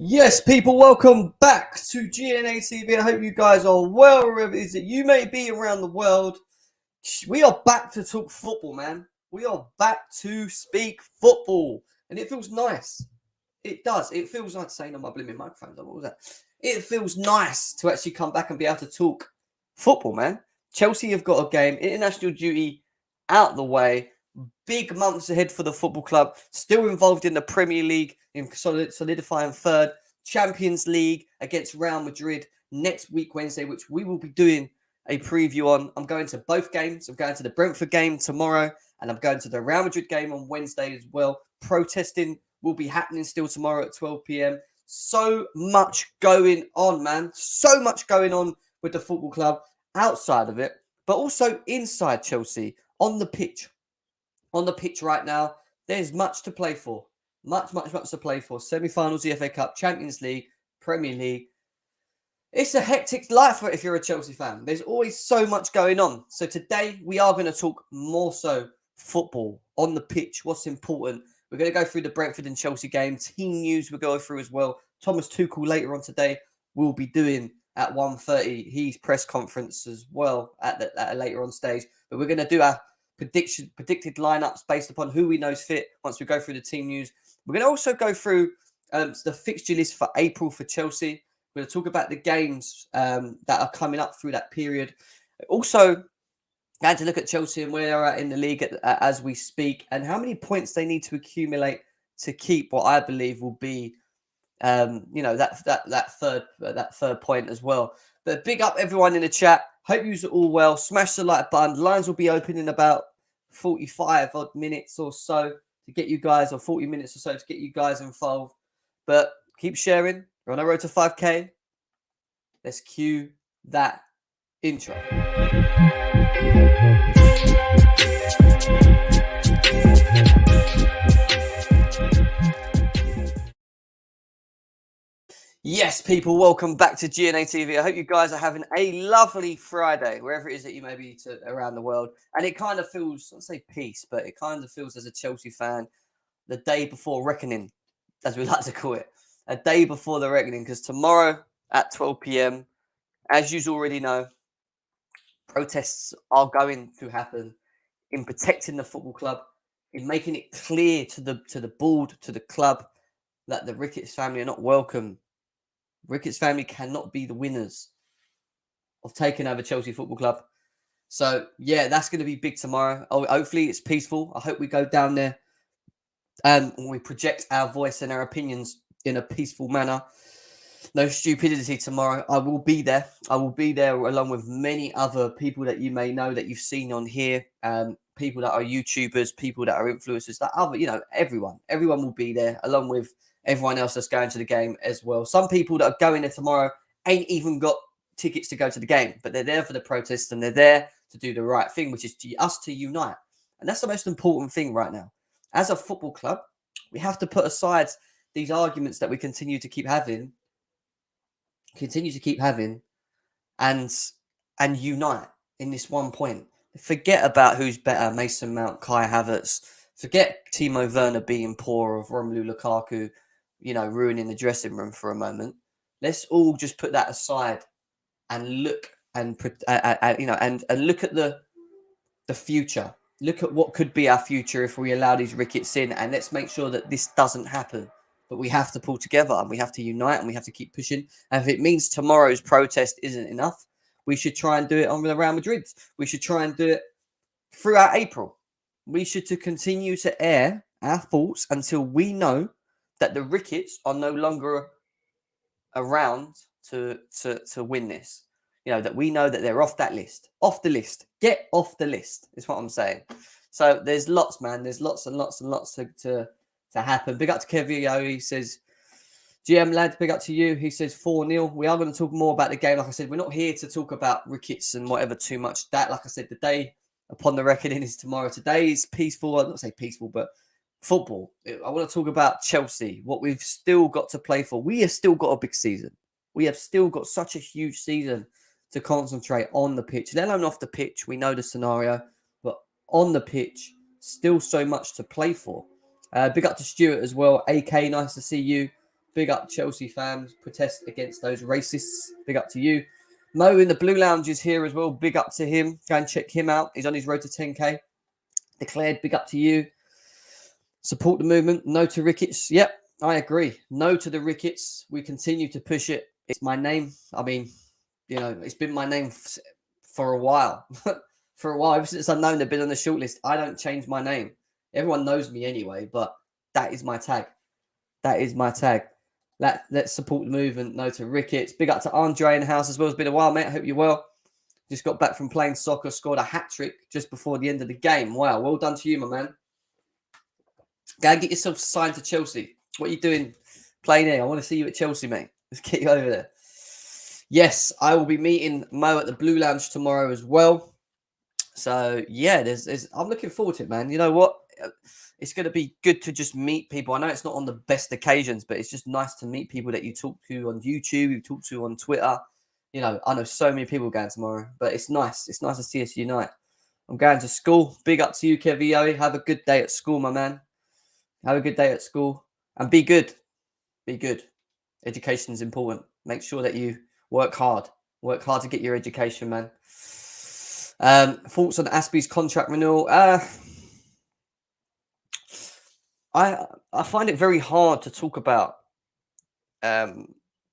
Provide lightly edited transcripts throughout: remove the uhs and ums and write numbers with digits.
Yes, people, welcome back to GNA TV. I hope you guys are well, wherever it is that you may be around the world. We are back to talk football, man. We are back to speak football, and it feels nice. It does. It feels like saying on my blooming microphone. What was that? It feels nice to actually come back and be able to talk football, man. Chelsea have got a game, international duty out the way. Big months ahead for the football club. Still involved in the Premier League, in solidifying third. Champions League against Real Madrid next week, Wednesday, which we will be doing a preview on. I'm going to both games. I'm going to the Brentford game tomorrow, and I'm going to the Real Madrid game on Wednesday as well. Protesting will be happening still tomorrow at 12 p.m. So much going on, man. So much going on with the football club outside of it, but also inside Chelsea on the pitch. On the pitch right now, there's much to play for. Much to play for. Semi-finals, the FA Cup, Champions League, Premier League. It's a hectic life if you're a Chelsea fan. There's always so much going on. So today, we are going to talk more so football on the pitch. What's important? We're going to go through the Brentford and Chelsea game. Team news we'll go through as well. Thomas Tuchel later on today will be doing at 1:30 his press conference as well at a later on stage. But we're going to do our predicted lineups based upon who we know is fit once we go through the team news. We're going to also go through the fixture list for April for Chelsea. We're going to talk about the games that are coming up through that period. Also, going to look at Chelsea and where they're at in the league as we speak, and how many points they need to accumulate to keep what I believe will be, that third point as well. But big up everyone in the chat. Hope you're all well. Smash the like button. Lines will be open in about 45 odd minutes or so to get you guys, or 40 minutes or so to get you guys involved. But keep sharing. We're on our road to 5K. Let's cue that intro. Yes, people, welcome back to GNA TV. I hope you guys are having a lovely Friday, wherever it is that you may be around the world. And it kind of feels, I'll say peace, but it kind of feels as a Chelsea fan, the day before reckoning, as we like to call it. A day before the reckoning, because tomorrow at 12 p.m, as you already know, protests are going to happen in protecting the football club, in making it clear to the board, to the club, that the Ricketts family are not welcome. Ricketts family cannot be the winners of taking over Chelsea Football Club. So, yeah, that's going to be big tomorrow. Hopefully it's peaceful. I hope we go down there and we project our voice and our opinions in a peaceful manner. No stupidity tomorrow. I will be there. I will be there along with many other people that you may know that you've seen on here. People that are YouTubers, people that are influencers, that other, everyone. Everyone will be there along with everyone else that's going to the game as well. Some people that are going there tomorrow ain't even got tickets to go to the game, but they're there for the protests and they're there to do the right thing, which is us to unite. And that's the most important thing right now. As a football club, we have to put aside these arguments that we continue to keep having and unite in this one point. Forget about who's better, Mason Mount, Kai Havertz. Forget Timo Werner being poor or Romelu Lukaku, ruining the dressing room for a moment. Let's all just put that aside and look and look at the future. Look at what could be our future if we allow these Ricketts in, and let's make sure that this doesn't happen. But we have to pull together and we have to unite and we have to keep pushing. And if it means tomorrow's protest isn't enough, we should try and do it on the Real Madrid. We should try and do it throughout April. We should continue to air our thoughts until we know that the Ricketts are no longer around to win this. That we know that they're off that list. Off the list. Get off the list is what I'm saying. So there's lots, man. There's lots and lots and lots to happen. Big up to Kevio. He says, GM lad, big up to you. He says 4-0. We are going to talk more about the game. Like I said, we're not here to talk about Ricketts and whatever too much. That, like I said, the day upon the reckoning is tomorrow. Today is peaceful. I'll not say peaceful, but football. I want to talk about Chelsea, what we've still got to play for. We have still got a big season. We have still got such a huge season to concentrate on the pitch. Let alone off the pitch. We know the scenario, but on the pitch, still so much to play for. Big up to Stuart as well. AK, nice to see you. Big up Chelsea fans. Protest against those racists. Big up to you. Mo in the Blue Lounge is here as well. Big up to him. Go and check him out. He's on his road to 10K. Declared, big up to you. Support the movement. No to Ricketts. Yep, I agree. No to the Ricketts. We continue to push it. It's my name. I mean, you know, it's been my name for a while. For a while, ever since I've known they've been on the shortlist. I don't change my name. Everyone knows me anyway, but that is my tag. That is my tag. Let's support the movement. No to Ricketts. Big up to Andre in the house as well. It's been a while, mate. I hope you're well. Just got back from playing soccer, scored a hat-trick just before the end of the game. Wow, well done to you, my man. Go and get yourself signed to Chelsea. What are you doing playing here? I want to see you at Chelsea, mate. Let's get you over there. Yes, I will be meeting Mo at the Blue Lounge tomorrow as well. So, yeah, I'm looking forward to it, man. You know what? It's going to be good to just meet people. I know it's not on the best occasions, but it's just nice to meet people that you talk to on YouTube, you talk to on Twitter. You know, I know so many people going tomorrow, but it's nice. It's nice to see us unite. I'm going to school. Big up to you, Kevio. Have a good day at school, my man. Have a good day at school. And be good. Be good. Education is important. Make sure that you work hard. Work hard to get your education, man. Thoughts on Aspie's contract renewal? I find it very hard to talk about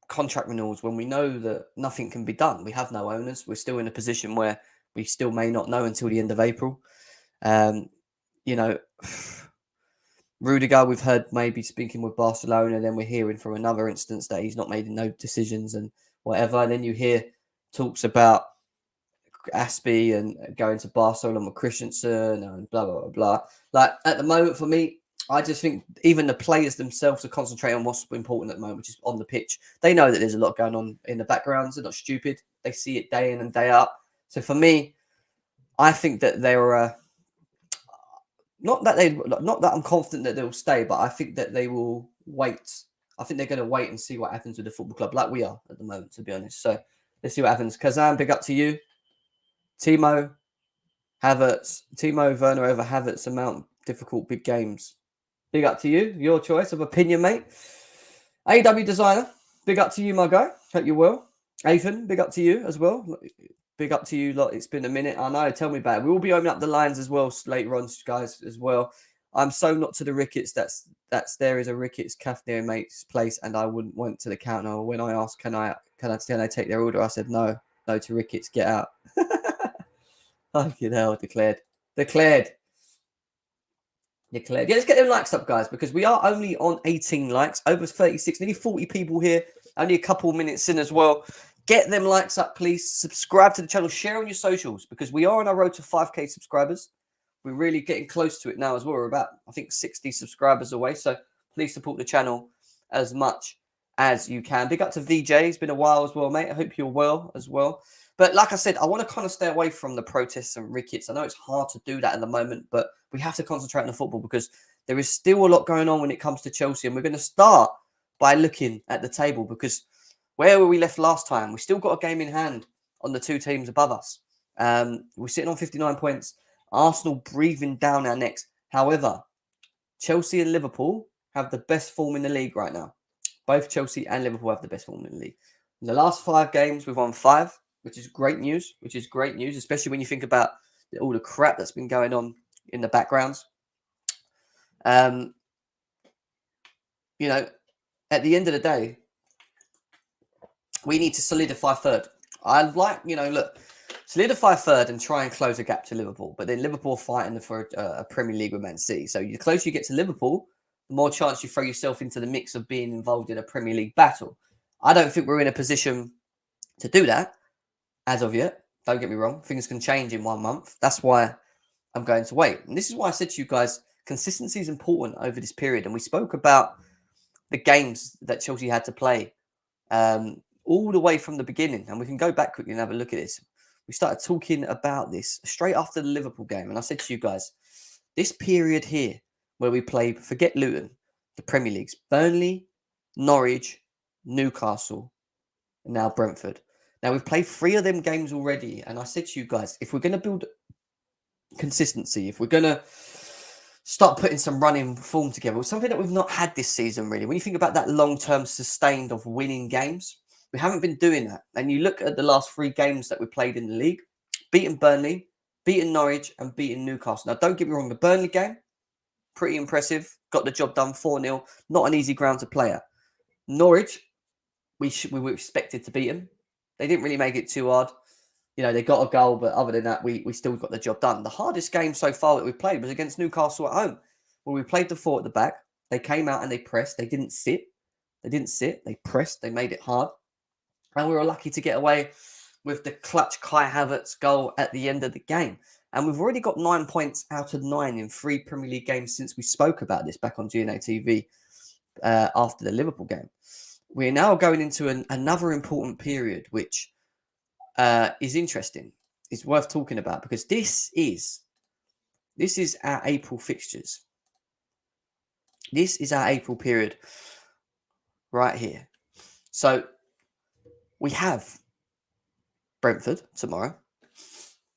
contract renewals when we know that nothing can be done. We have no owners. We're still in a position where we still may not know until the end of April. You know, Rudiger, we've heard maybe speaking with Barcelona, then we're hearing from another instance that he's not made no decisions and whatever. And then you hear talks about Aspie and going to Barcelona with Christensen and blah, blah, blah, blah. Like, at the moment, for me, I just think even the players themselves are concentrating on what's important at the moment, which is on the pitch. They know that there's a lot going on in the backgrounds. They're not stupid. They see it day in and day out. So for me, I think that they're not that I'm confident that they'll stay, but I think that they will wait. I think they're going to wait and see what happens with the football club, like we are at the moment, to be honest. So let's see what happens. Kazan, big up to you. Timo Werner over Havertz amount difficult big games. Big up to you. Your choice of opinion, mate. AW Designer, big up to you, my guy. Hope you're well. Ethan, big up to you as well. Big up to you lot. It's been a minute. I know. Tell me about it. We will be opening up the lines as well later on, guys, as well. I'm so not to the Ricketts. That's there is a Ricketts cafe near mate's place, and I wouldn't want to the counter. When I asked, can I take their order? I said no to Ricketts. Get out. Fucking hell, declared. Yeah, let's get them likes up, guys, because we are only on 18 likes, over 36, nearly 40 people here, only a couple minutes in as well. Get them likes up, please. Subscribe to the channel, share on your socials, because we are on our road to 5K subscribers. We're really getting close to it now as well. We're about, I think, 60 subscribers away, so please support the channel as much as you can. Big up to VJ. It's been a while as well, mate. I hope you're well as well. But like I said, I want to kind of stay away from the protests and Ricketts. I know it's hard to do that at the moment, but we have to concentrate on the football because there is still a lot going on when it comes to Chelsea. And we're going to start by looking at the table because where were we left last time? We still got a game in hand on the two teams above us. We're sitting on 59 points. Arsenal breathing down our necks. However, Chelsea and Liverpool have the best form in the league right now. Both Chelsea and Liverpool have the best form in the league. In the last 5 games, we've won 5. Which is great news, especially when you think about all the crap that's been going on in the backgrounds. You know, at the end of the day, we need to solidify third. I'd like, solidify third and try and close a gap to Liverpool. But then Liverpool fighting for a Premier League with Man City. So the closer you get to Liverpool, the more chance you throw yourself into the mix of being involved in a Premier League battle. I don't think we're in a position to do that. As of yet, don't get me wrong, things can change in 1 month. That's why I'm going to wait. And this is why I said to you guys, consistency is important over this period. And we spoke about the games that Chelsea had to play all the way from the beginning. And we can go back quickly and have a look at this. We started talking about this straight after the Liverpool game. And I said to you guys, this period here where we played, forget Luton, the Premier Leagues, Burnley, Norwich, Newcastle, and now Brentford. Now, we've played 3 of them games already, and I said to you guys, if we're going to build consistency, if we're going to start putting some running form together. Something that we've not had this season, really. When you think about that long-term sustained of winning games, we haven't been doing that. And you look at the last 3 games that we played in the league, beating Burnley, beating Norwich, and beating Newcastle. Now, don't get me wrong, the Burnley game, pretty impressive. Got the job done 4-0. Not an easy ground to play at. Norwich, we were expected to beat them. They didn't really make it too hard. You know, they got a goal, but other than that, we still got the job done. The hardest game so far that we've played was against Newcastle at home, where we played the 4 at the back. They came out and they pressed. They didn't sit. They pressed. They made it hard. And we were lucky to get away with the clutch Kai Havertz goal at the end of the game. And we've already got 9 points out of 9 in 3 Premier League games since we spoke about this back on GNA TV after the Liverpool game. We're now going into another important period, which is interesting. It's worth talking about because this is our April fixtures. This is our April period right here. So we have Brentford tomorrow.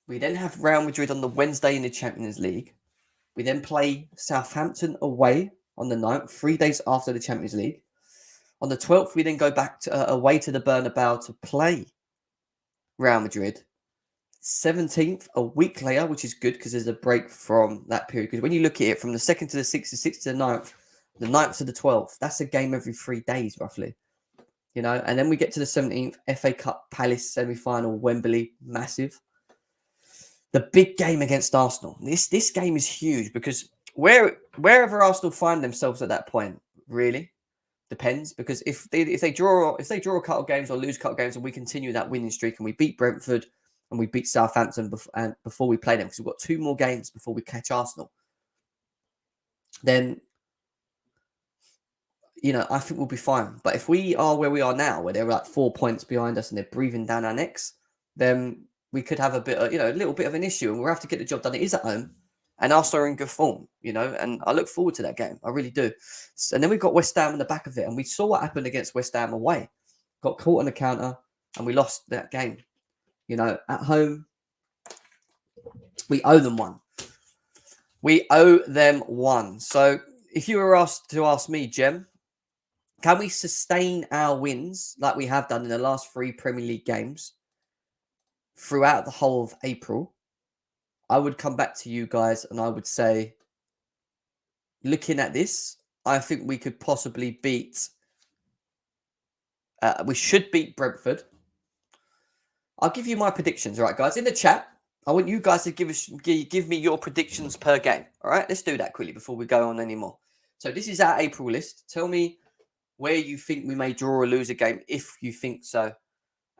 We then have Real Madrid on the Wednesday in the Champions League. We then play Southampton away on the 9th, 3 days after the Champions League. On the 12th, we then go back to away to the Bernabeu to play Real Madrid. 17th, a week later, which is good because there's a break from that period. Because when you look at it from the 2nd to the 6th, the 6th to the 9th, the 9th to the 12th, that's a game every 3 days, roughly. You know, and then we get to the 17th, FA Cup Palace semi-final, Wembley, massive. The big game against Arsenal. This game is huge because wherever Arsenal find themselves at that point, really depends. Because if they draw a couple of games or lose a couple of games, and we continue that winning streak, and we beat Brentford and we beat Southampton before we play them, because we've got 2 more games before we catch Arsenal, then you know I think we'll be fine. But if we are where we are now, where they're like 4 points behind us and they're breathing down our necks, then we could have a little bit of an issue, and we'll have to get the job done. It is at home, and Arsenal are in good form, you know, and I look forward to that game. I really do. And then we've got West Ham in the back of it, and we saw what happened against West Ham away. Got caught on the counter, and we lost that game. You know, at home, we owe them one. We owe them one. So if you were asked to ask me, Jem, can we sustain our wins like we have done in the last 3 Premier League games throughout the whole of April? I would come back to you guys and I would say, looking at this, I think we could possibly beat... we should beat Brentford. I'll give you my predictions, all right, guys? In the chat, I want you guys to give me your predictions per game, all right? Let's do that quickly before we go on anymore. So this is our April list. Tell me where you think we may draw or lose a game, if you think so,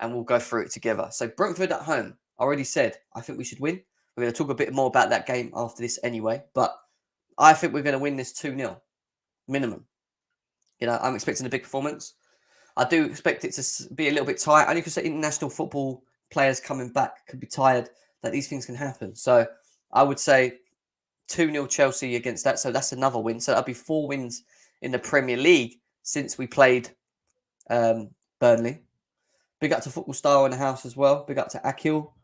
and we'll go through it together. So Brentford at home, I already said, I think we should win. We're going to talk a bit more about that game after this anyway, but I think we're going to win this 2-0, minimum. You know, I'm expecting a big performance. I do expect it to be a little bit tight. Only because international football players coming back could be tired, that these things can happen. So I would say 2-0 Chelsea against that. So that's another win. So that'll be 4 wins in the Premier League since we played Burnley. Big up to Football Star in the house as well. Big up to Akil.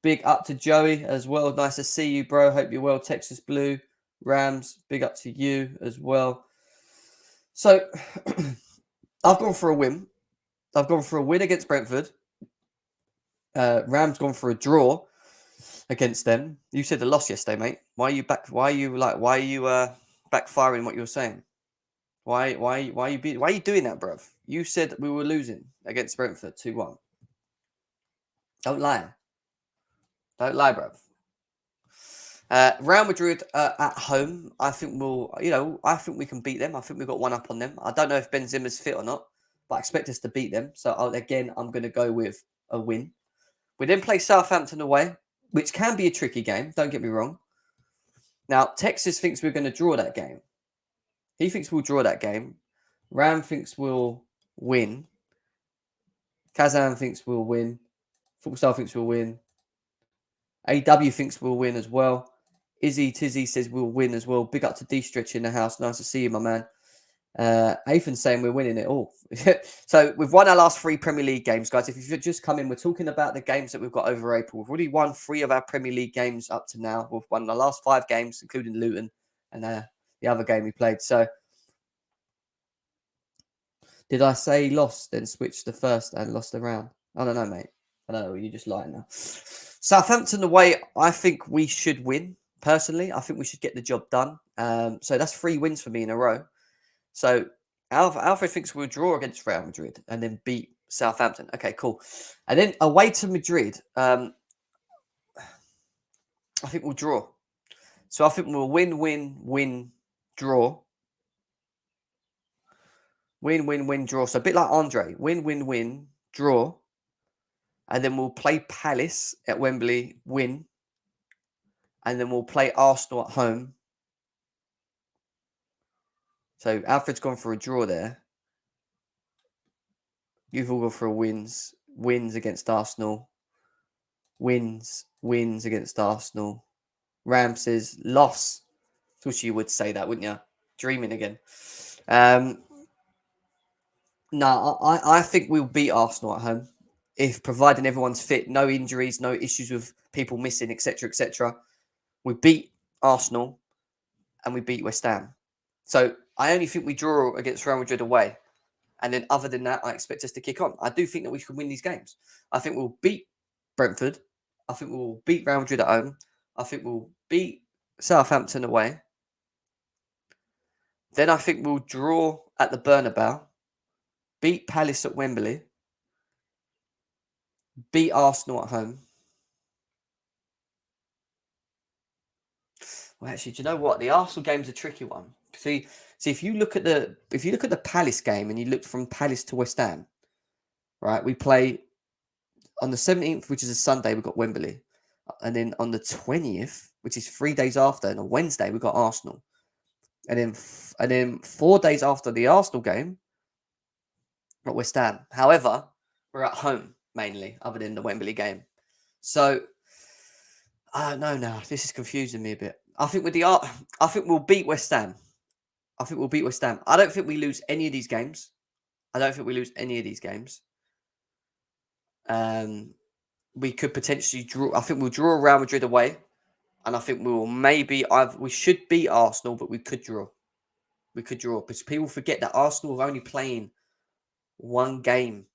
Big up to Joey as well. Nice to see you, bro. Hope you're well. Texas Blue, Rams. Big up to you as well. So I've gone for a win. I've gone for a win against Brentford. Rams gone for a draw against them. You said the loss yesterday, mate. Why are you backfiring what you were saying? Why are you doing that, bruv? You said we were losing against Brentford 2-1. Don't lie. Don't lie, bruv. Real Madrid at home, I think I think we can beat them. I think we've got one up on them. I don't know if Benzema's fit or not, but I expect us to beat them. So I'm going to go with a win. We then play Southampton away, which can be a tricky game. Don't get me wrong. Now, Texas thinks we're going to draw that game. He thinks we'll draw that game. Ram thinks we'll win. Kazan thinks we'll win. Football Star thinks we'll win. AW thinks we'll win as well. Izzy Tizzy says we'll win as well. Big up to D-Stretch in the house. Nice to see you, my man. Athan's saying we're winning it all. So we've won our last 3 Premier League games, guys. If you've just come in, we're talking about the games that we've got over April. We've already won 3 of our Premier League games up to now. We've won the last 5 games, including Luton, and the other game we played. So, did I say lost, then switched the first and lost the round? I don't know, mate. I don't know. You're just lying now. Southampton away, I think we should win. Personally, I think we should get the job done. So that's 3 wins for me in a row. So Alfred thinks we'll draw against Real Madrid and then beat Southampton. Okay, cool. And then away to Madrid, I think we'll draw. So I think we'll win, draw. Win, draw. So a bit like Andre. Win, draw. And then we'll play Palace at Wembley, win. And then we'll play Arsenal at home. So Alfred's gone for a draw there. You've all gone for a wins against Arsenal. Wins against Arsenal. Ram says loss. I wish you would say that, wouldn't you? Dreaming again. No, I think we'll beat Arsenal at home. If providing everyone's fit, no injuries, no issues with people missing, etc. We beat Arsenal and we beat West Ham. So I only think we draw against Real Madrid away. And then other than that, I expect us to kick on. I do think that we can win these games. I think we'll beat Brentford. I think we'll beat Real Madrid at home. I think we'll beat Southampton away. Then I think we'll draw at the Bernabeu. Beat Palace at Wembley. Beat Arsenal at home. Well, actually, do you know what? The Arsenal game's a tricky one. See, if you look at the Palace game and you look from Palace to West Ham, right? We play on the 17th, which is a Sunday, we've got Wembley. And then on the 20th, which is 3 days after, on a Wednesday, we've got Arsenal. And then 4 days after the Arsenal game, we've got West Ham. However, we're at home mainly, other than the Wembley game. So, no, this is confusing me a bit. I think we'll beat West Ham. I don't think we lose any of these games. We could potentially draw. I think we'll draw Real Madrid away, and I think we should beat Arsenal, but we could draw. Because people forget that Arsenal are only playing one game,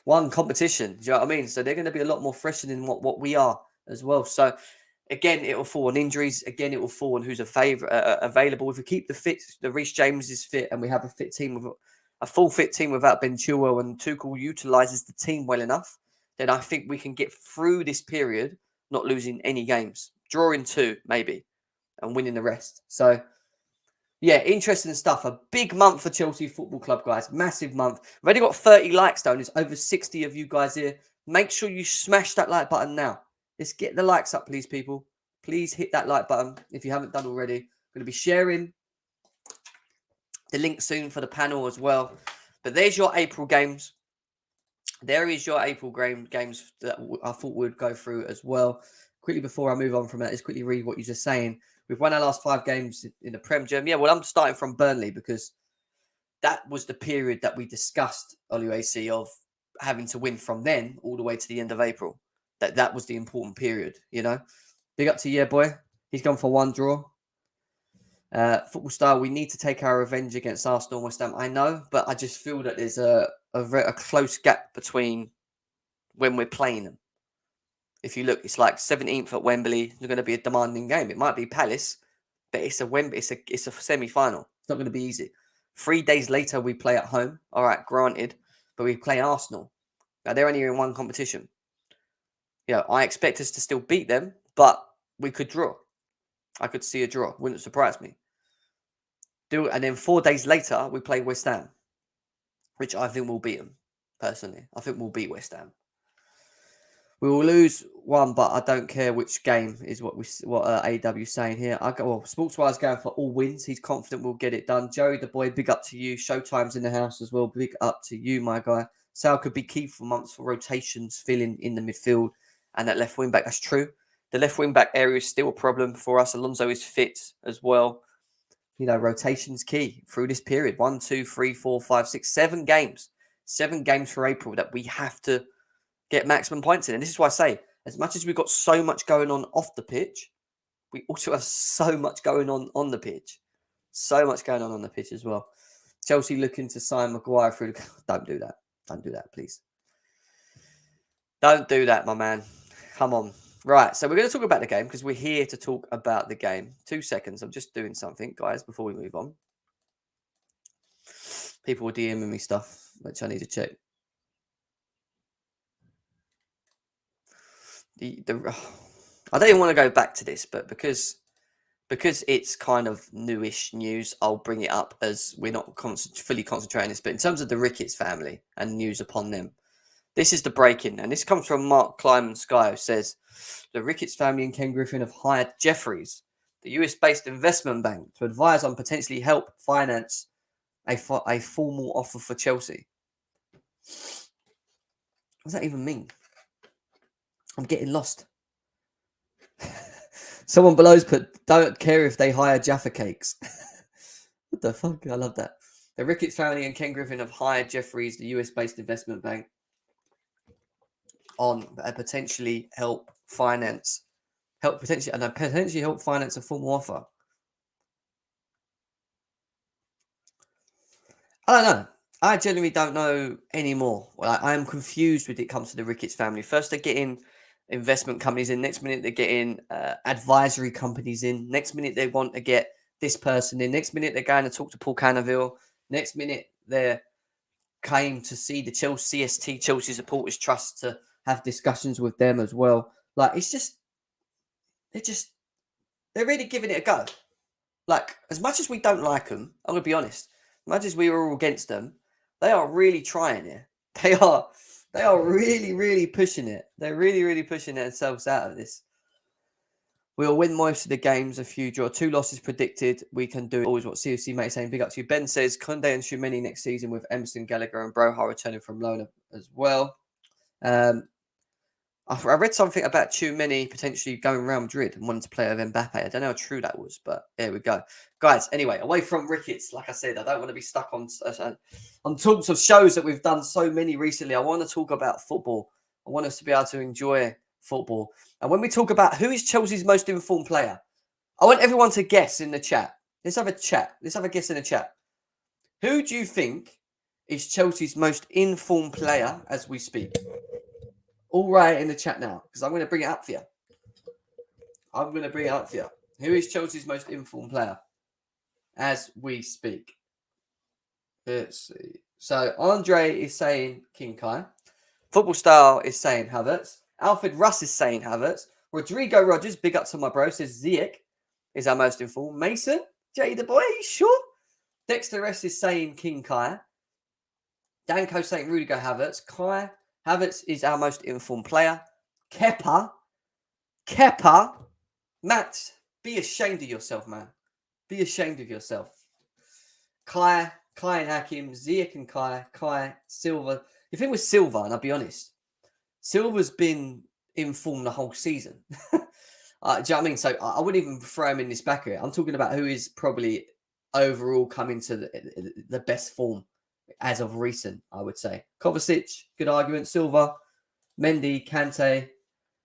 one competition. Do you know what I mean? So they're going to be a lot more fresher than what we are as well. So again, it will fall on injuries. Again, it will fall on who's available. If we keep the Reece James is fit, and we have a full fit team without Ben Chilwell, and Tuchel utilises the team well enough, then I think we can get through this period not losing any games, drawing 2 maybe, and winning the rest. So yeah, interesting stuff. A big month for Chelsea Football Club, guys. Massive month. We've already got 30 likes, though, and there's over 60 of you guys here. Make sure you smash that like button now. Let's get the likes up, please, people. Please hit that like button if you haven't done already. I'm going to be sharing the link soon for the panel as well. But there's your April games. There is your April games that I thought we'd go through as well. Quickly, before I move on from that, just quickly read what you're just saying. We've won our last 5 games in the Prem Gym. Yeah, well, I'm starting from Burnley because that was the period that we discussed, Oluwasi, of having to win from then all the way to the end of April. That was the important period, you know. Big up to you, boy. He's gone for 1 draw. Football style, we need to take our revenge against Arsenal and West Ham. I know, but I just feel that there's a close gap between when we're playing them. If you look, it's like 17th at Wembley. It's going to be a demanding game. It might be Palace, but it's a semi-final. It's not going to be easy. 3 days later, we play at home. All right, granted, but we play Arsenal. Now they're only in one competition. You know, I expect us to still beat them, but we could draw. I could see a draw. Wouldn't surprise me. And then 4 days later, we play West Ham, which I think we'll beat them. Personally, I think we'll beat West Ham. We will lose 1, but I don't care which game is what AW saying here. Sportswise going for all wins. He's confident we'll get it done. Joey the boy, big up to you. Showtime's in the house as well. Big up to you, my guy. Sal could be key for months for rotations, filling in the midfield and that left wing back. That's true. The left wing back area is still a problem for us. Alonso is fit as well. You know, rotation's key through this period. 1, 2, 3, 4, 5, 6, 7 games. 7 games for April that we have to get maximum points in. And this is why I say, as much as we've got so much going on off the pitch, we also have so much going on the pitch. So much going on the pitch as well. Chelsea looking to sign Maguire through the... Don't do that. Don't do that, please. Don't do that, my man. Come on. Right, so we're going to talk about the game because we're here to talk about the game. 2 seconds. I'm just doing something, guys, before we move on. People were DMing me stuff, which I need to check. I don't even want to go back to this, but because it's kind of newish news, I'll bring it up as we're not fully concentrating on this. But in terms of the Ricketts family and news upon them, this is the break-in, and this comes from Mark Kleiman Sky, who says the Ricketts family and Ken Griffin have hired Jefferies, the US-based investment bank, to advise on potentially help finance a formal offer for Chelsea. What does that even mean? I'm getting lost. Someone below's put, don't care if they hire Jaffa Cakes. What the fuck? I love that. The Ricketts family and Ken Griffin have hired Jefferies, the US-based investment bank, on potentially help finance a formal offer. I don't know. I genuinely don't know anymore. Well, I am confused when it comes to the Ricketts family. First, they're getting investment companies in. Next minute, they're getting advisory companies in. Next minute, they want to get this person in. Next minute, they're going to talk to Paul Canaville. Next minute, they came to see the Chelsea Supporters Trust to have discussions with them as well. Like, it's just, they're really giving it a go. Like, as much as we don't like them, I'm going to be honest, as much as we were all against them, they are really trying it. They are really, really pushing it. They're really, really pushing themselves out of this. We'll win most of the games, a few draw. 2 losses predicted. We can do it. Always what CFC mate saying. Big up to you. Ben says Kunde and Shumeni next season with Emerson, Gallagher and Broha returning from loan as well. I read something about Tchouameni potentially going around Madrid and wanting to play with Mbappe. I don't know how true that was, but there we go. Guys, anyway, away from Ricketts, like I said, I don't want to be stuck on talks of shows that we've done so many recently. I want to talk about football. I want us to be able to enjoy football. And when we talk about who is Chelsea's most informed player, I want everyone to guess in the chat. Let's have a chat. Let's have a guess in the chat. Who do you think is Chelsea's most informed player as we speak? All right in the chat now, because I'm going to bring it up for you. Who is Chelsea's most informed player as we speak? Let's see. So Andre is saying King Kai. Football Style is saying Havertz. Alfred Russ is saying Havertz. Rodrigo Rogers, big up to my bro, says Ziyech is our most informed. Mason, Jay the boy, sure. Dexter S is saying King Kai. Danko saying Rudiger Havertz. Kai Havertz is our most informed player. Kepa. Matt, be ashamed of yourself, man. Be ashamed of yourself. Kai and Hakim, Ziyech and Kai, Silva. If it was Silva, and I'll be honest, Silva's been informed the whole season. Do you know what I mean? So I wouldn't even throw him in this back here. I'm talking about who is probably overall coming to the best form as of recent, I would say. Kovacic, good argument. Silva, Mendy, Kante.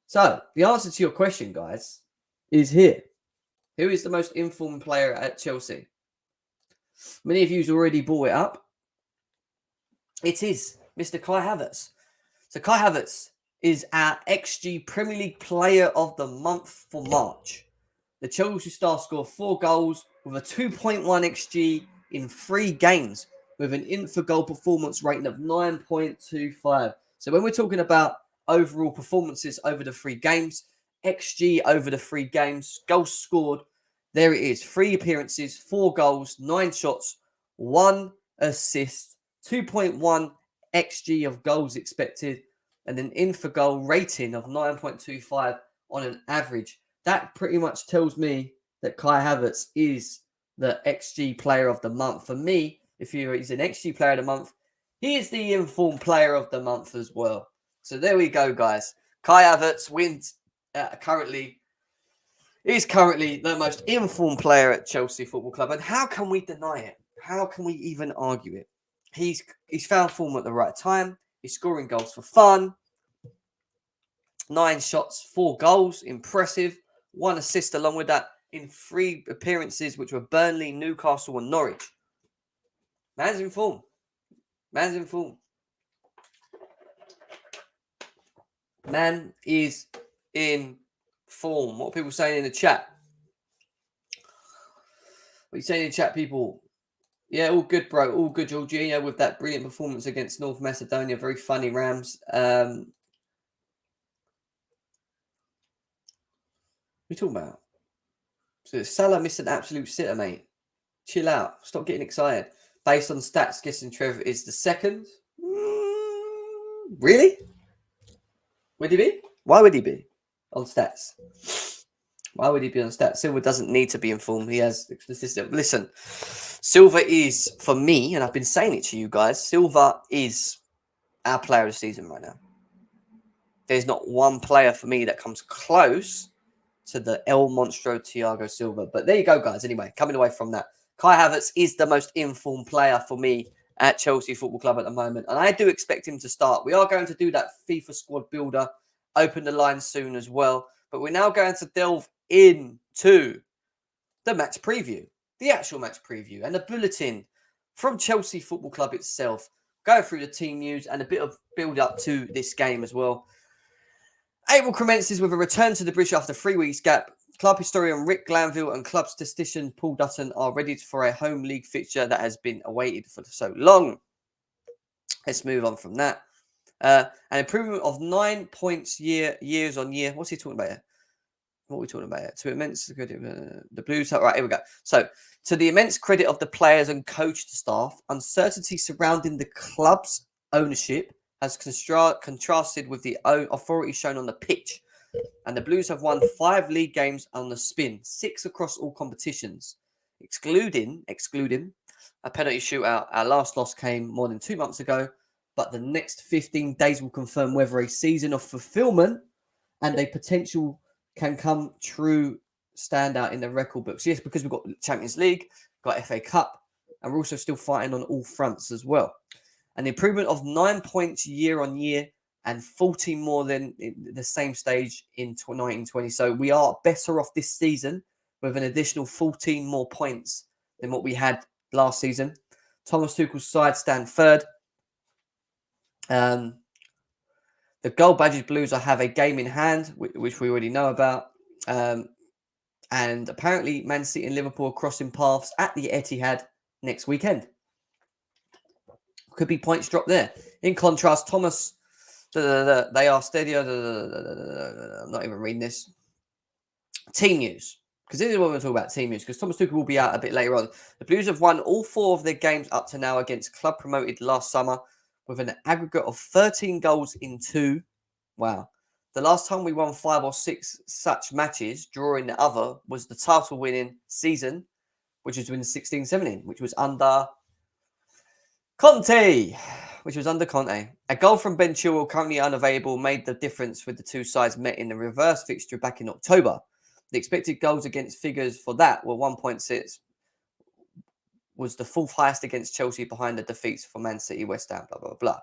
So the answer to your question, guys, is here. Who is the most informed player at Chelsea? Many of you have already brought it up. It is Mr. Kai Havertz. So Kai Havertz is our XG Premier League Player of the Month for March. The Chelsea star scored 4 goals with a 2.1 XG in 3 games with an in-for-goal performance rating of 9.25. So when we're talking about overall performances over the 3 games, XG over the 3 games, goals scored, there it is. 3 appearances, 4 goals, 9 shots, 1 assist, 2.1 XG of goals expected, and an in-for-goal rating of 9.25 on an average. That pretty much tells me that Kai Havertz is the XG player of the month. For me, if he's an XG player of the month, he is the informed player of the month as well. So there we go, guys. Kai Havertz wins is currently the most informed player at Chelsea Football Club. And how can we deny it? How can we even argue it? He's found form at the right time. He's scoring goals for fun. 9 shots, 4 goals. Impressive. 1 assist along with that in 3 appearances, which were Burnley, Newcastle and Norwich. Man's in form. Man's in form. Man is in form. What are people saying in the chat? What are you saying in the chat, people? Yeah, all good, bro. All good, Jorginho, with that brilliant performance against North Macedonia. Very funny, Rams. What are you talking about? So Salah missed an absolute sitter, mate. Chill out. Stop getting excited. Based on stats, guessing Trevor is the second. Really? Would he be? Why would he be on stats? Why would he be on stats? Silva doesn't need to be informed. He has the system. Listen, Silva is, for me, and I've been saying it to you guys, Silva is our player of the season right now. There's not one player for me that comes close to the El Monstro Thiago Silva. But there you go, guys. Anyway, coming away from that, Kai Havertz is the most informed player for me at Chelsea Football Club at the moment. And I do expect him to start. We are going to do that FIFA squad builder, open the line soon as well. But we're now going to delve into the match preview, the actual match preview, and the bulletin from Chelsea Football Club itself. Go through the team news and a bit of build up to this game as well. April commences with a return to the British after 3 weeks gap. Club historian Rick Glanville and club statistician Paul Dutton are ready for a home league fixture that has been awaited for so long. Let's move on from that. An improvement of 9 points years on year. What's he talking about here? What are we talking about here? To immense credit, the Blues. Right, here we go. So, to the immense credit of the players and coach staff, uncertainty surrounding the club's ownership has contrasted with the authority shown on the pitch. And the Blues have won 5 league games on the spin, 6 across all competitions, excluding a penalty shootout. Our last loss came more than 2 months ago, but the next 15 days will confirm whether a season of fulfillment and a potential can come true standout in the record books. Yes, because we've got Champions League, got FA Cup, and we're also still fighting on all fronts as well. An improvement of 9 points year on year and 14 more than the same stage in 1920. So we are better off this season with an additional 14 more points than what we had last season. Thomas Tuchel's side stand third. The Gold Badges Blues have a game in hand, which we already know about. And apparently Man City and Liverpool are crossing paths at the Etihad next weekend. Could be points dropped there. In contrast, Thomas, they are steady. I'm not even reading this. Team news. Because this is what we're going to talk about, team news. Because Thomas Tuchel will be out a bit later on. The Blues have won all 4 of their games up to now against club promoted last summer with an aggregate of 13 goals in 2. Wow. The last time we won 5 or 6 such matches, drawing the other, was the title-winning season, which was in 16-17, which was under Conte. A goal from Ben Chilwell, currently unavailable, made the difference with the 2 sides met in the reverse fixture back in October. The expected goals against figures for that were 1.6, was the 4th highest against Chelsea behind the defeats for Man City, West Ham, blah, blah, blah.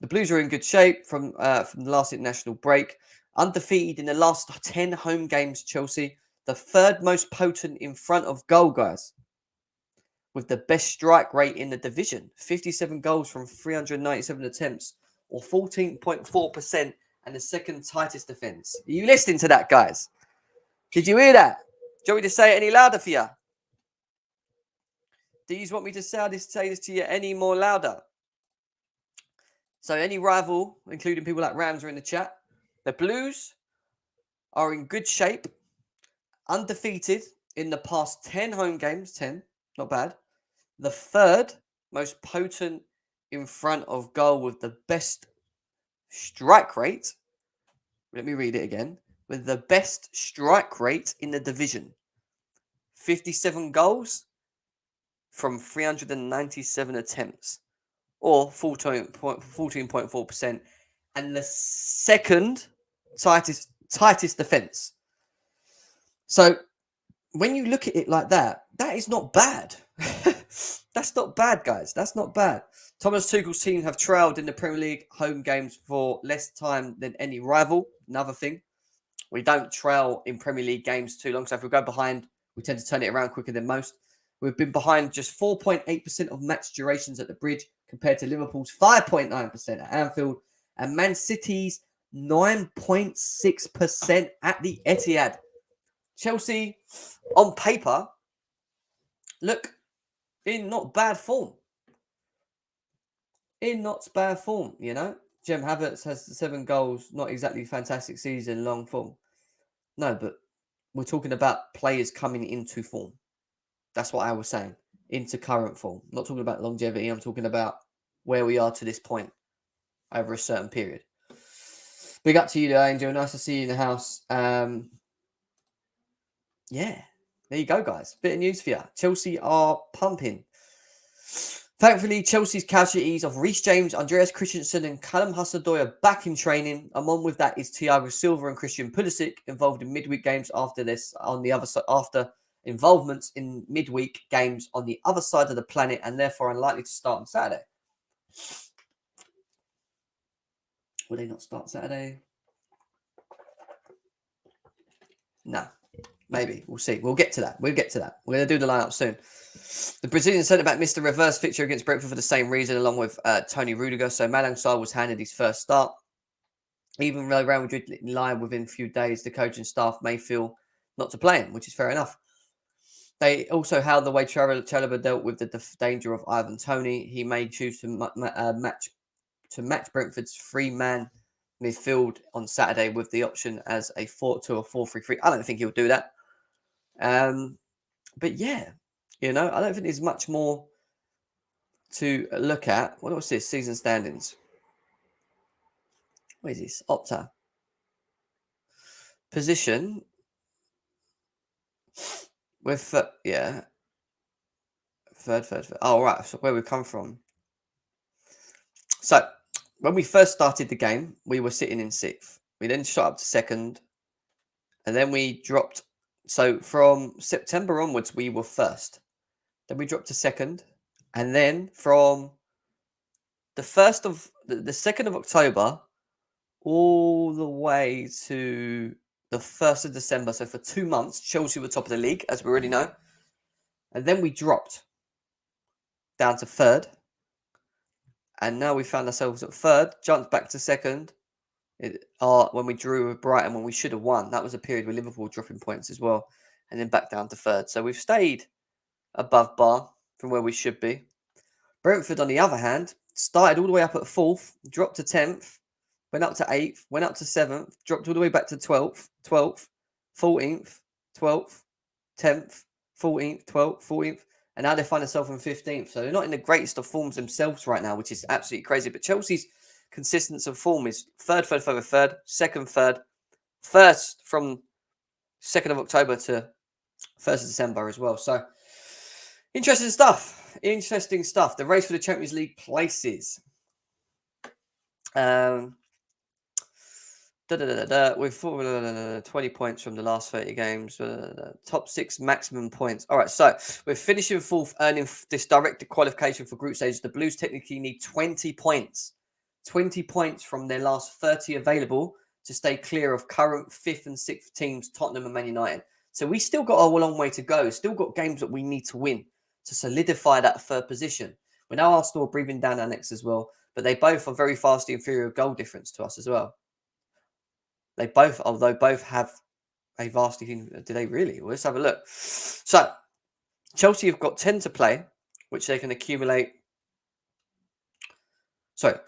The Blues are in good shape from the last international break. Undefeated in the last 10 home games, Chelsea. The 3rd most potent in front of goal, guys. With the best strike rate in the division. 57 goals from 397 attempts, or 14.4%, and the 2nd tightest defence. Are you listening to that, guys? Did you hear that? Do you want me to say it any louder for you? Do you want me to say this to you any more louder? So any rival, including people like Rams, are in the chat. The Blues are in good shape. Undefeated in the past 10 home games. 10, not bad. The 3rd most potent in front of goal with the best strike rate. Let me read it again. With the best strike rate in the division. 57 goals from 397 attempts, or 14.4%, and the 2nd tightest defence. So when you look at it like that, that is not bad. That's not bad, guys. That's not bad. Thomas Tuchel's team have trailed in the Premier League home games for less time than any rival. Another thing. We don't trail in Premier League games too long. So if we go behind, we tend to turn it around quicker than most. We've been behind just 4.8% of match durations at the Bridge compared to Liverpool's 5.9% at Anfield and Man City's 9.6% at the Etihad. Chelsea, on paper, look in not bad form. In not bad form, you know. Jem Havertz has 7 goals, not exactly fantastic season, long form. No, but we're talking about players coming into form. That's what I was saying. Into current form. I'm not talking about longevity. I'm talking about where we are to this point over a certain period. Big up to you, though, Angel. Nice to see you in the house. Yeah, there you go, guys. Bit of news for you. Chelsea are pumping. Thankfully, Chelsea's casualties of Reece James, Andreas Christensen, and Callum Hudson-Odoi are back in training. Among with that is Thiago Silva and Christian Pulisic, involved in midweek games after this on the other side, after involvements in midweek games on the other side of the planet, and therefore unlikely to start on Saturday. Will they not start Saturday? No. Maybe. We'll see. We'll get to that. We're going to do the lineup soon. The Brazilian centre-back missed a reverse fixture against Brentford for the same reason, along with Tony Rudiger. So Malang Sarr was handed his first start. Even though Real Madrid lie within a few days, the coaching staff may feel not to play him, which is fair enough. They also held the way Chalobah dealt with the danger of Ivan Toney. He may choose to match Brentford's 3-man midfield on Saturday with the option as a 4-2-4-3-3. I don't think he'll do that. But yeah, you know, I don't think there's much more to look at. What was this? Season standings. What is this? Opta. Position. With, yeah. Third. Oh, right. So where we come from. So, when we first started the game, we were sitting in 6th. We then shot up to 2nd. And then we dropped. So, from September onwards, we were 1st. Then we dropped to 2nd. And then from the 2nd of October all the way to the 1st of December. So for 2 months, Chelsea were top of the league, as we already know. And then we dropped down to 3rd. And now we found ourselves at 3rd, jumped back to 2nd. When we drew with Brighton, when we should have won. That was a period where Liverpool dropping points as well. And then back down to 3rd. So we've stayed above bar from where we should be. Brentford, on the other hand, started all the way up at 4th, dropped to 10th, went up to 8th, went up to 7th, dropped all the way back to 12th, 14th, 12th, 10th, 14th, 12th, 14th, and now they find themselves in 15th. So they're not in the greatest of forms themselves right now, which is absolutely crazy. But Chelsea's consistency of form is 3rd, 2nd, 3rd, 1st from 2nd of October to 1st of December as well. So interesting stuff. The race for the Champions League places. With 20 points from the last 30 games. Top 6 maximum points. All right, so we're finishing 4th, earning this direct qualification for group stage. The Blues technically need 20 points. 20 points from their last 30 available to stay clear of current 5th and 6th teams, Tottenham and Man United. So we still got a long way to go. Still got games that we need to win to solidify that 3rd position. We know Arsenal are breathing down our necks as well, but they both are very vastly inferior goal difference to us as well. Although both have a vastly... Do they really? Well, let's have a look. So, Chelsea have got 10 to play, which they can accumulate... 10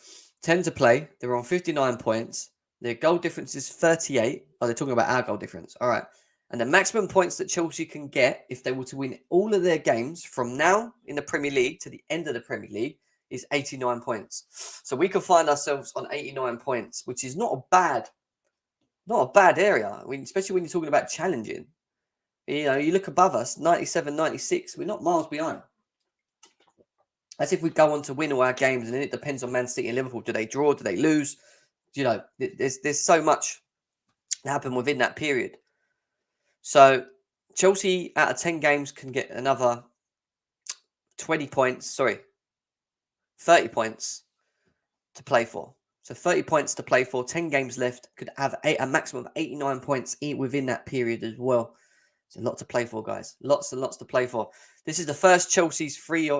to play. They're on 59 points. Their goal difference is 38. Oh, they're talking about our goal difference. All right. And the maximum points that Chelsea can get if they were to win all of their games from now in the Premier League to the end of the Premier League is 89 points. So we could find ourselves on 89 points, which is not a bad area. I mean, especially when you're talking about challenging. You know, you look above us, 97, 96. We're not miles behind. As if we go on to win all our games, and then it depends on Man City and Liverpool. Do they draw? Do they lose? You know, there's so much that happened within that period. So Chelsea out of 10 games can get another 30 points to play for. So 30 points to play for, 10 games left. Could have a maximum of 89 points within that period as well. It's a lot to play for, guys. Lots and lots to play for. This is the first Chelsea's free.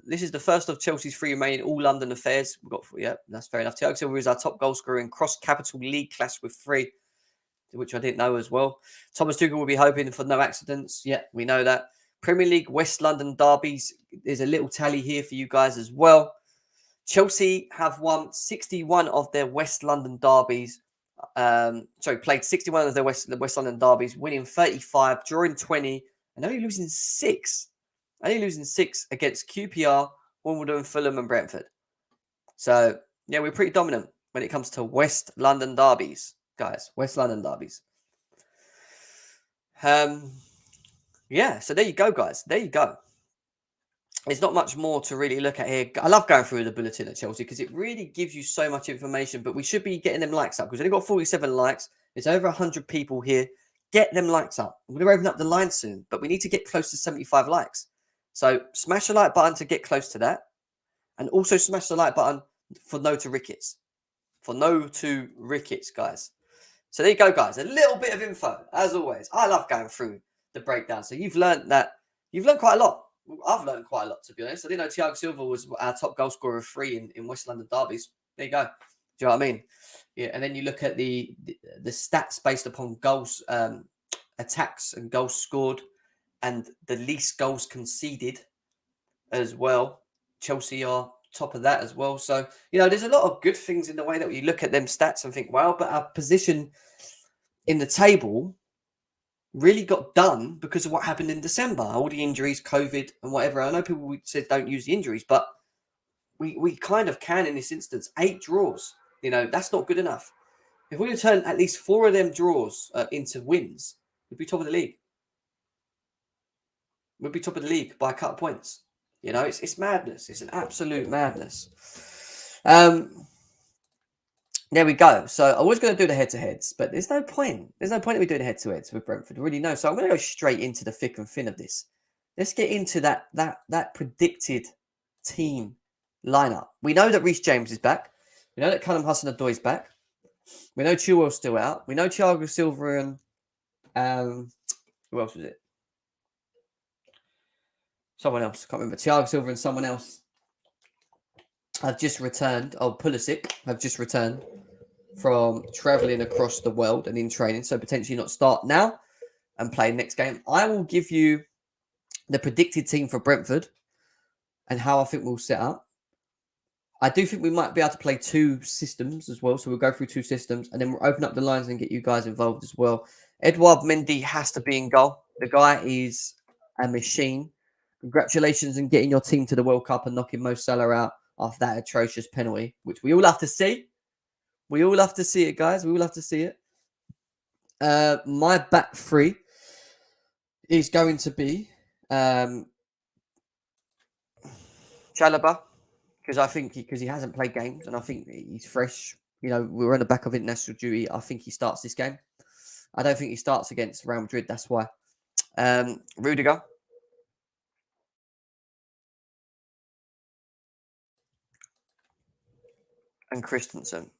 This is the first of Chelsea's three remaining all London affairs. We've got, yeah, that's fair enough. Thiago Silva is our top goal scorer in cross-capital league clash with 3, which I didn't know as well. Thomas Tuchel will be hoping for no accidents. Yeah, we know that. Premier League West London derbies. There's a little tally here for you guys as well. Chelsea have won 61 of their West London derbies. Played 61 of their West London derbies, winning 35, drawing 20, and only losing 6. Only losing 6 against QPR, Wimbledon, Fulham, and Brentford. So, yeah, we're pretty dominant when it comes to West London derbies, guys. West London derbies. Yeah, so there you go, guys. There you go. There's not much more to really look at here. I love going through the bulletin at Chelsea because it really gives you so much information, but we should be getting them likes up because we've only got 47 likes. It's over 100 people here. Get them likes up. We're going to open up the line soon, but we need to get close to 75 likes. So smash the like button to get close to that. And also smash the like button for no to Ricketts. For no to Ricketts, guys. So there you go, guys. A little bit of info, as always. I love going through the breakdown. So you've learned quite a lot. I've learned quite a lot, to be honest. I didn't know Thiago Silva was our top goal scorer of 3 in West London derbies. There you go. Do you know what I mean? Yeah, and then you look at the stats based upon goals, attacks and goals scored, and the least goals conceded as well. Chelsea are top of that as well. So, there's a lot of good things in the way that we look at them stats and think, wow, but our position in the table really got done because of what happened in December. All the injuries, COVID and whatever. I know people said don't use the injuries, but we kind of can in this instance. 8 draws. That's not good enough. If we turn at least 4 of them draws into wins, we'd be top of the league. We'd be top of the league by a couple of points. It's madness. It's an absolute madness. There we go. So I was going to do the head-to-heads, but there's no point. There's no point in me doing the head-to-heads with Brentford. Really, no. So I'm going to go straight into the thick and thin of this. Let's get into that predicted team lineup. We know that Reece James is back. We know that Callum Hudson-Odoi is back. We know Chilwell's still out. We know Thiago Silva and who else was it? Someone else. Can't remember. Thiago Silva and someone else have just returned. Pulisic have just returned from travelling across the world and in training. So potentially not start now and play next game. I will give you the predicted team for Brentford and how I think we'll set up. I do think we might be able to play 2 systems as well. So we'll go through 2 systems and then we'll open up the lines and get you guys involved as well. Edouard Mendy has to be in goal. The guy is a machine. Congratulations on getting your team to the World Cup and knocking Mo Salah out after that atrocious penalty, which we all have to see. We all have to see it, guys. We all have to see it. My back 3 is going to be Chalobah. Because I think because he hasn't played games and I think he's fresh. We're on the back of international duty. I think he starts this game. I don't think he starts against Real Madrid. That's why. Rudiger. And Christensen.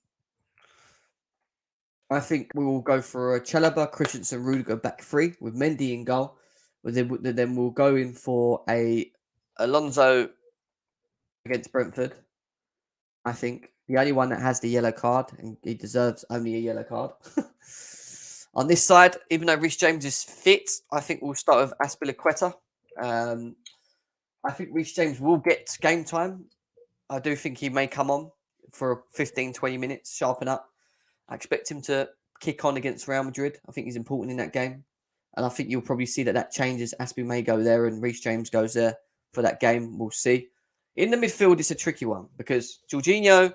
I think we will go for a Chalobah, Christensen, Rudiger back 3 with Mendy in goal. Then we'll go in for a Alonso against Brentford. I think the only one that has the yellow card, and he deserves only a yellow card. On this side, even though Reece James is fit, I think we'll start with Azpilicueta. I think Reece James will get game time. I do think he may come on for 15, 20 minutes, sharpen up. I expect him to kick on against Real Madrid. I think he's important in that game. And I think you'll probably see that changes. Aspi may go there and Reece James goes there for that game. We'll see. In the midfield, it's a tricky one because Jorginho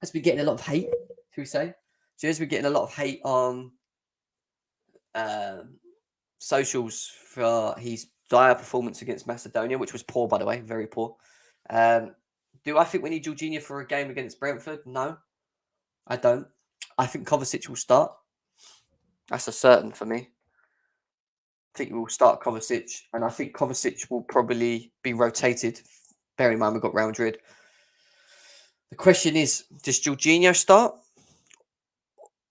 has been getting a lot of hate, should we say. So he's been getting a lot of hate on socials for his dire performance against Macedonia, which was poor, by the way, very poor. Do I think we need Jorginho for a game against Brentford? No, I don't. I think Kovacic will start. That's a certain for me. I think we will start Kovacic, and I think Kovacic will probably be rotated. Bear in mind, we've got Real Madrid. The question is, does Jorginho start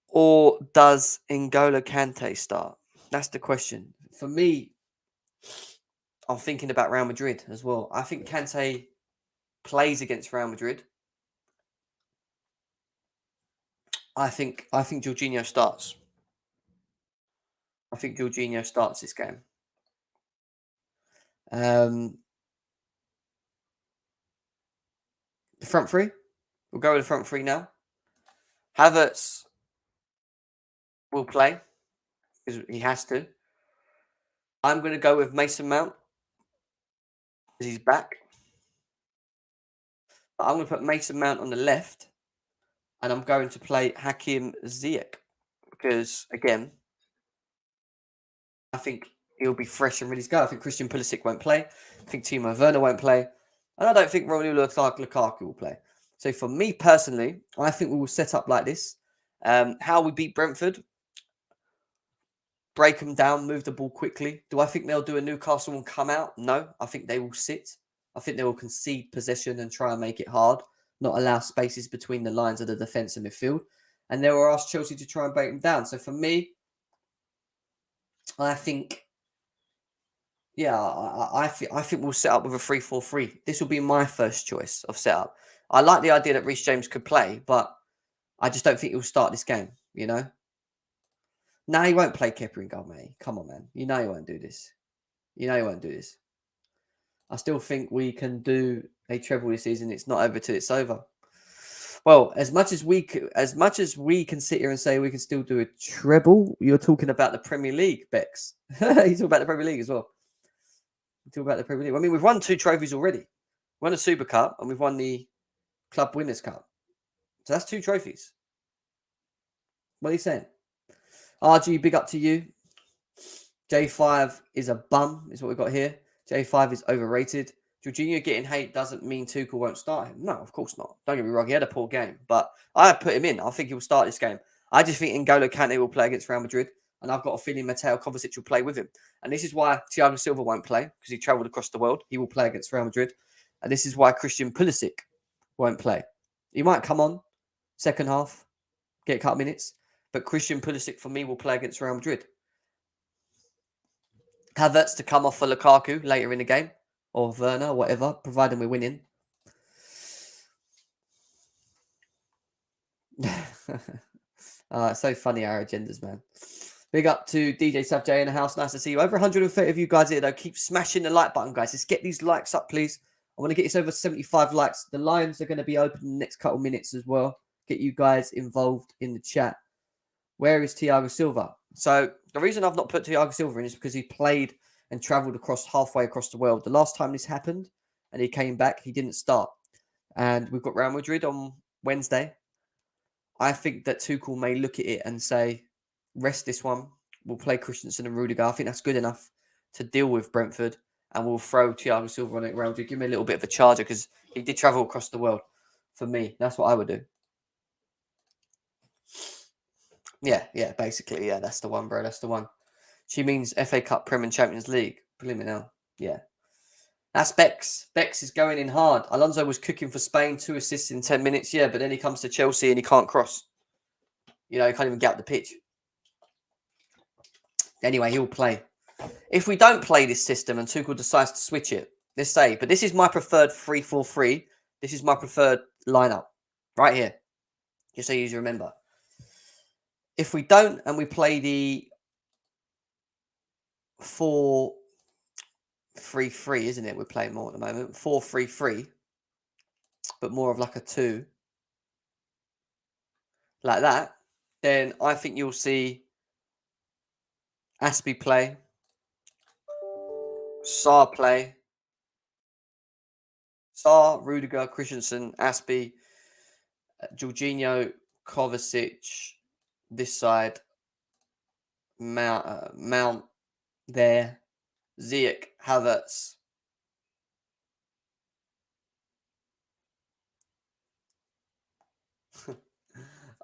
or does N'Golo Kante start? That's the question. For me, I'm thinking about Real Madrid as well. I think Kante plays against Real Madrid. I think Jorginho starts. I think Jorginho starts this game. The front three. We'll go with the front three now. Havertz will play because he has to. I'm going to go with Mason Mount because he's back. But I'm going to put Mason Mount on the left, and I'm going to play Hakim Ziyech because, again, I think he'll be fresh and ready to go. I think Christian Pulisic won't play. I think Timo Werner won't play. And I don't think Romelu Lukaku will play. So for me personally, I think we will set up like this. How we beat Brentford. Break them down, move the ball quickly. Do I think they'll do a Newcastle and come out? No. I think they will sit. I think they will concede possession and try and make it hard. Not allow spaces between the lines of the defence and midfield. And they will ask Chelsea to try and break them down. So for me, I think, yeah, I think we'll set up with a 3-4-3. This will be my first choice of setup. I like the idea that Reece James could play, but I just don't think he'll start this game, you know? No, he won't play Kepa in goal, mate. Come on, man. You know he won't do this. You know he won't do this. I still think we can do a treble this season. It's not over till it's over. Well, as much as we can sit here and say we can still do a treble, you're talking about the Premier League, Bex. You're talking about the Premier League as well. You're talking about the Premier League. I mean, we've won 2 trophies already. We won the Super Cup and we've won the Club Winners' Cup. So that's 2 trophies. What are you saying? RG, big up to you. J5 is a bum, is what we've got here. J5 is overrated. Jorginho getting hate doesn't mean Tuchel won't start him. No, of course not. Don't get me wrong, he had a poor game, but I put him in. I think he will start this game. I just think N'Golo Kante will play against Real Madrid, and I've got a feeling Mateo Kovacic will play with him. And this is why Thiago Silva won't play, because he travelled across the world. He will play against Real Madrid. And this is why Christian Pulisic won't play. He might come on second half, get a couple minutes, but Christian Pulisic, for me, will play against Real Madrid. Havertz to come off for Lukaku later in the game, or Werner, whatever, providing we're winning. It's so funny, our agendas, man. Big up to DJ Savjay in the house. Nice to see you. Over 130 of you guys here, though. Keep smashing the like button, guys. Let's get these likes up, please. I want to get this over 75 likes. The lines are going to be open in the next couple minutes as well. Get you guys involved in the chat. Where is Thiago Silva? So the reason I've not put Thiago Silva in is because he played and travelled halfway across the world. The last time this happened and he came back, he didn't start. And we've got Real Madrid on Wednesday. I think that Tuchel may look at it and say, rest this one. We'll play Christensen and Rudiger. I think that's good enough to deal with Brentford. And we'll throw Thiago Silva on it around to give me a little bit of a charger because he did travel across the world. For me, that's what I would do. Yeah, basically, yeah, that's the one, bro. That's the one. She means FA Cup, Prem and Champions League. Preliminary, yeah. That's Bex. Bex is going in hard. Alonso was cooking for Spain, 2 assists in 10 minutes, yeah, but then he comes to Chelsea and he can't cross. You know, he can't even get up the pitch. Anyway, he'll play. If we don't play this system and Tuchel decides to switch it, let's say, but this is my preferred 3-4-3. This is my preferred lineup right here. Just so you remember. If we don't and we play the 4-3-3, isn't it? We're playing more at the moment. 4-3-3, but more of like a 2. Like that. Then I think you'll see Aspie play. Sarr play. Sarr, Rudiger, Christensen, Aspie, Jorginho, Kovacic, this side, Mount there, Ziyech, Havertz.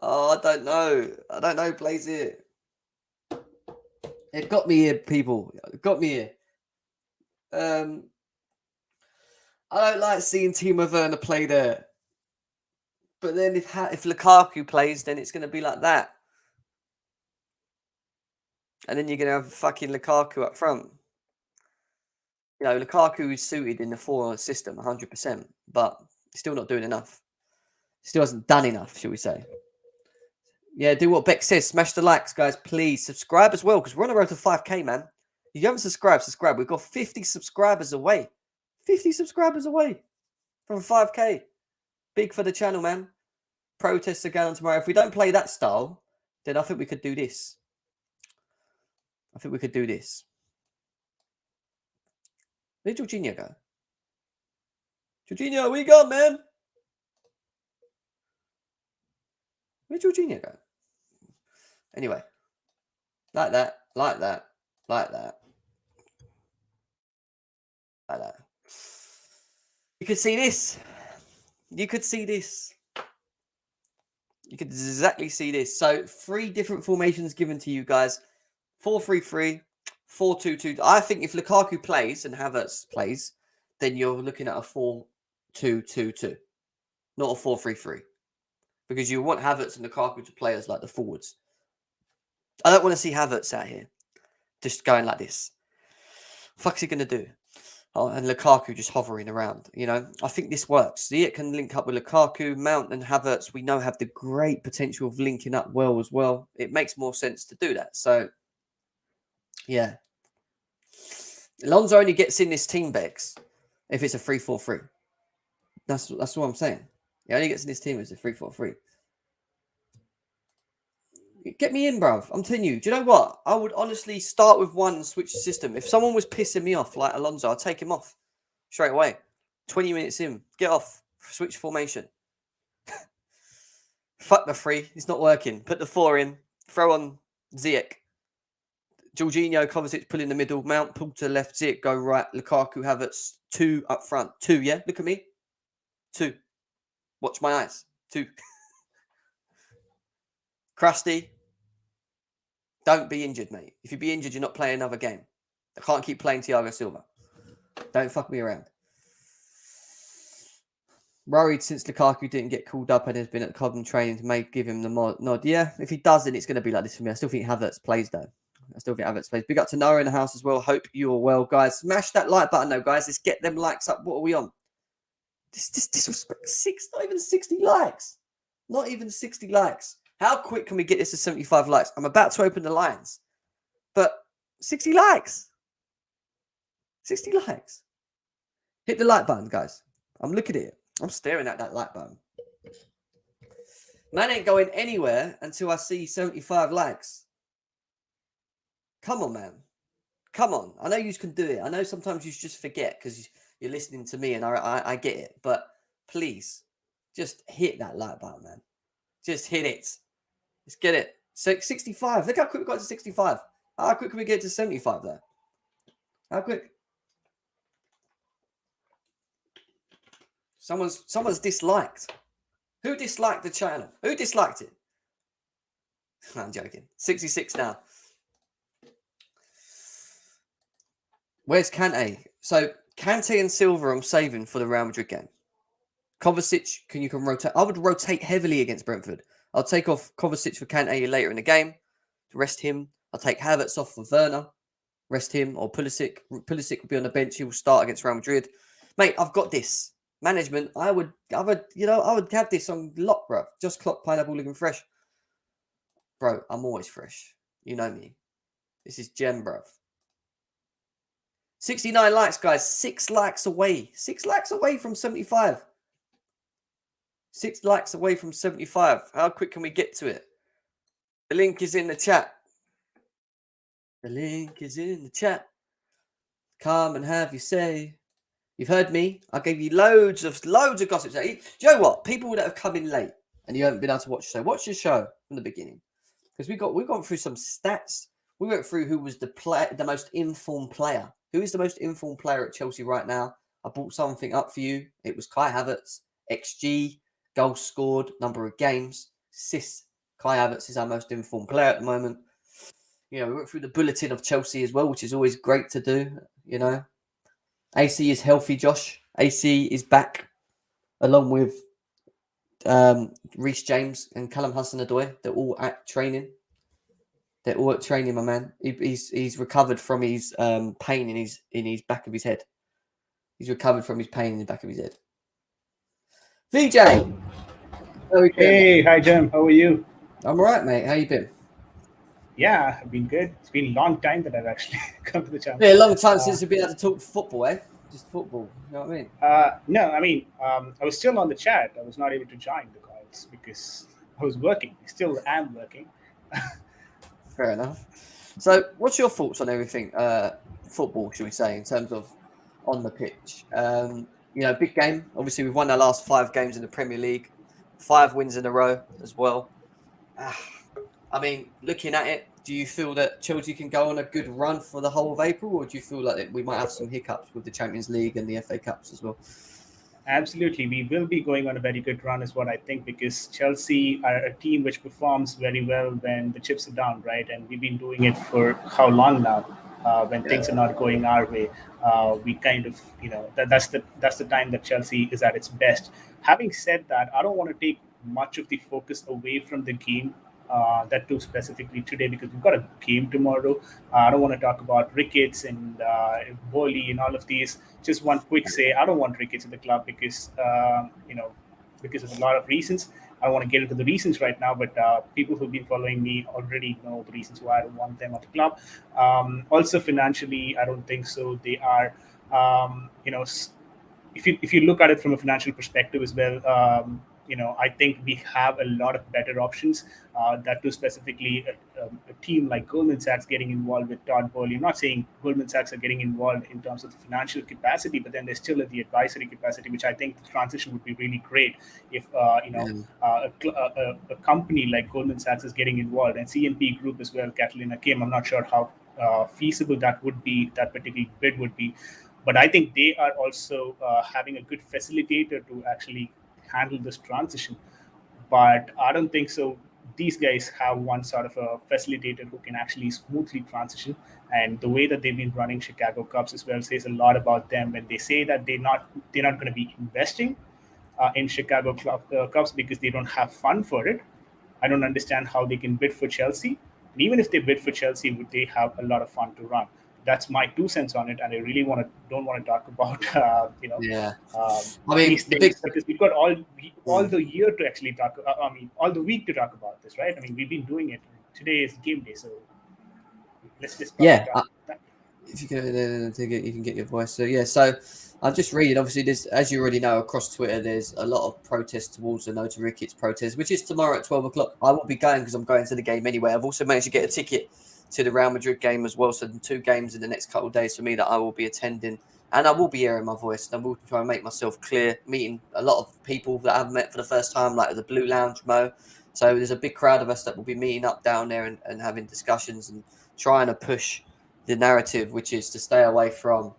Oh, I don't know. I don't know, plays here. It got me here, people. It got me here. I don't like seeing Timo Werner play there. But then if Lukaku plays, then it's going to be like that. And then you're going to have fucking Lukaku up front. You know, Lukaku is suited in the 4 system 100%, but still not doing enough. Still hasn't done enough, shall we say. Yeah, do what Beck says. Smash the likes, guys. Please subscribe as well, because we're on the road to 5K, man. If you haven't subscribed, subscribe. We've got 50 subscribers away. 50 subscribers away from 5K. Big for the channel, man. Protests are going on tomorrow. If we don't play that style, then I think we could do this. Where did Jorginho go? Jorginho, where you gone, man? Where'd Jorginho go? Anyway. Like that. You could see this. You could exactly see this. So 3 different formations given to you guys. 4-3-3, 4-2-2. I think if Lukaku plays and Havertz plays, then you're looking at a 4-2-2-2, not a 4-3-3. Because you want Havertz and Lukaku to play as like the forwards. I don't want to see Havertz out here just going like this. Fuck's he going to do? Oh, and Lukaku just hovering around, you know. I think this works. Ziyech can link up with Lukaku, Mount and Havertz. We know have the great potential of linking up well as well. It makes more sense to do that. So, yeah. Alonso only gets in this team, Bex, if it's a 3-4-3. That's what I'm saying. He only gets in this team as a 3-4-3. Get me in, bruv. I'm telling you. Do you know what? I would honestly start with one and switch the system. If someone was pissing me off like Alonso, I'd take him off straight away. 20 minutes in. Get off. Switch formation. Fuck the 3. It's not working. Put the 4 in. Throw on Ziyech. Jorginho, Kovacic, pull in the middle. Mount, pull to the left. Ziyech, go right. Lukaku, Havertz. 2 up front. 2, yeah? Look at me. 2. Watch my eyes. 2. Krusty, don't be injured, mate. If you be injured, you're not playing another game. I can't keep playing Thiago Silva. Don't fuck me around. Worried since Lukaku didn't get called up and has been at Cobham training may give him the nod. Yeah, if he doesn't, it's going to be like this for me. I still think Havertz plays, though. Big up to Noah in the house as well. Hope you are well, guys. Smash that like button, though, guys. Let's get them likes up. What are we on? This disrespect. Not even 60 likes. Not even 60 likes. How quick can we get this to 75 likes? I'm about to open the lines. But 60 likes. 60 likes. Hit the like button, guys. I'm looking at it. I'm staring at that like button. Man ain't going anywhere until I see 75 likes. Come on, man. Come on. I know you can do it. I know sometimes you just forget because you're listening to me and I get it. But please, just hit that like button, man. Just hit it. Let's get it. 65. Look how quick we got to 65. How quick can we get to 75 there? How quick? Someone's disliked. Who disliked the channel? Who disliked it? I'm joking. 66 now. Where's Kante? So Kante and Silva I'm saving for the Real Madrid game. Kovacic, you can rotate. I would rotate heavily against Brentford. I'll take off Kovacic for Kante later in the game to rest him. I'll take Havertz off for Werner, rest him, or Pulisic. Pulisic will be on the bench. He will start against Real Madrid. Mate, I've got this. Management, I would have this on lock, bro. Just clock pineapple looking fresh. Bro, I'm always fresh. You know me. This is gem, bro. 69 likes, guys. 6 likes away. 6 likes away from 75. 6 likes away from 75. How quick can we get to it? The link is in the chat. The link is in the chat. Come and have your say. You've heard me. I gave you loads of gossip. Do you know what? People that have come in late and you haven't been able to watch the show, watch the show from the beginning. Because we've gone through some stats. We went through who was the most informed player. Who is the most informed player at Chelsea right now? I brought something up for you. It was Kai Havertz. XG, goals scored, number of games, assists. Kai Havertz is our most informed player at the moment. You know, we went through the bulletin of Chelsea as well, which is always great to do, you know. AC is healthy, Josh. AC is back, along with Reece James and Callum Hudson-Odoi, they're all at training. They're all at training, my man. He's recovered from his pain in his back of his head. He's recovered from his pain in the back of his head. VJ, how are you doing? Hey, hi Jim. How are you? I'm all right, mate. How you been? Yeah, I've been good. It's been a long time that I've actually come to the channel. Yeah, a long time since we've been able to talk football, eh? Just football. You know what I mean? No, I mean, I was still on the chat. I was not able to join the calls because I was working. I still am working. Fair enough. So, what's your thoughts on everything football, should we say, in terms of on the pitch? Big game. Obviously, we've won our last 5 games in the Premier League, 5 wins in a row as well. I mean, looking at it, do you feel that Chelsea can go on a good run for the whole of April, or do you feel like we might have some hiccups with the Champions League and the FA Cups as well? Absolutely, we will be going on a very good run, is what I think, because Chelsea are a team which performs very well when the chips are down, right? And we've been doing it for how long now? When things are not going our way, we kind of, that's the time that Chelsea is at its best. Having said that, I don't want to take much of the focus away from the game. That too specifically today because we've got a game tomorrow. I don't want to talk about Ricketts and Bowley and all of these. Just one quick say, I don't want Ricketts in the club because because of a lot of reasons. I don't want to get into the reasons right now, but people who've been following me already know the reasons why I don't want them at the club. Also, financially, I don't think so. They are, if you look at it from a financial perspective as well, I think we have a lot of better options. That too, specifically, a team like Goldman Sachs getting involved with Todd Bowley. I'm not saying Goldman Sachs are getting involved in terms of the financial capacity, but then they're still at the advisory capacity, which I think the transition would be really great if a company like Goldman Sachs is getting involved, and CNP Group as well. Catalina came. I'm not sure how feasible that would be. That particular bid would be. But I think they are also having a good facilitator to actually handle this transition. But I don't think so. These guys have one sort of a facilitator who can actually smoothly transition. And the way that they've been running Chicago Cubs as well says a lot about them. When they say that they're not going to be investing in Chicago Cubs because they don't have fun for it, I don't understand how they can bid for Chelsea. And even if they bid for Chelsea, would they have a lot of fun to run? That's my 2 cents on it, and I really don't want to talk about Yeah. I mean, these the big. things because we've got all Mm. the year to actually talk. I mean, all the week to talk about this, right? I mean, we've been doing it. Today is game day, so let's just probably Yeah. talk about that. If you go to get, you can get your voice. So yeah, so I'm just reading. Obviously, there's, as you already know, across Twitter, there's a lot of protests towards the No to Ricketts protest, which is tomorrow at 12 o'clock. I will be going because I'm going to the game anyway. I've also managed to get a ticket to the Real Madrid game as well. So 2 games in the next couple of days for me that I will be attending, and I will be hearing my voice. And I will try and make myself clear, meeting a lot of people that I've met for the first time, like the Blue Lounge Mo. So there's a big crowd of us that will be meeting up down there and having discussions and trying to push the narrative, which is to stay away from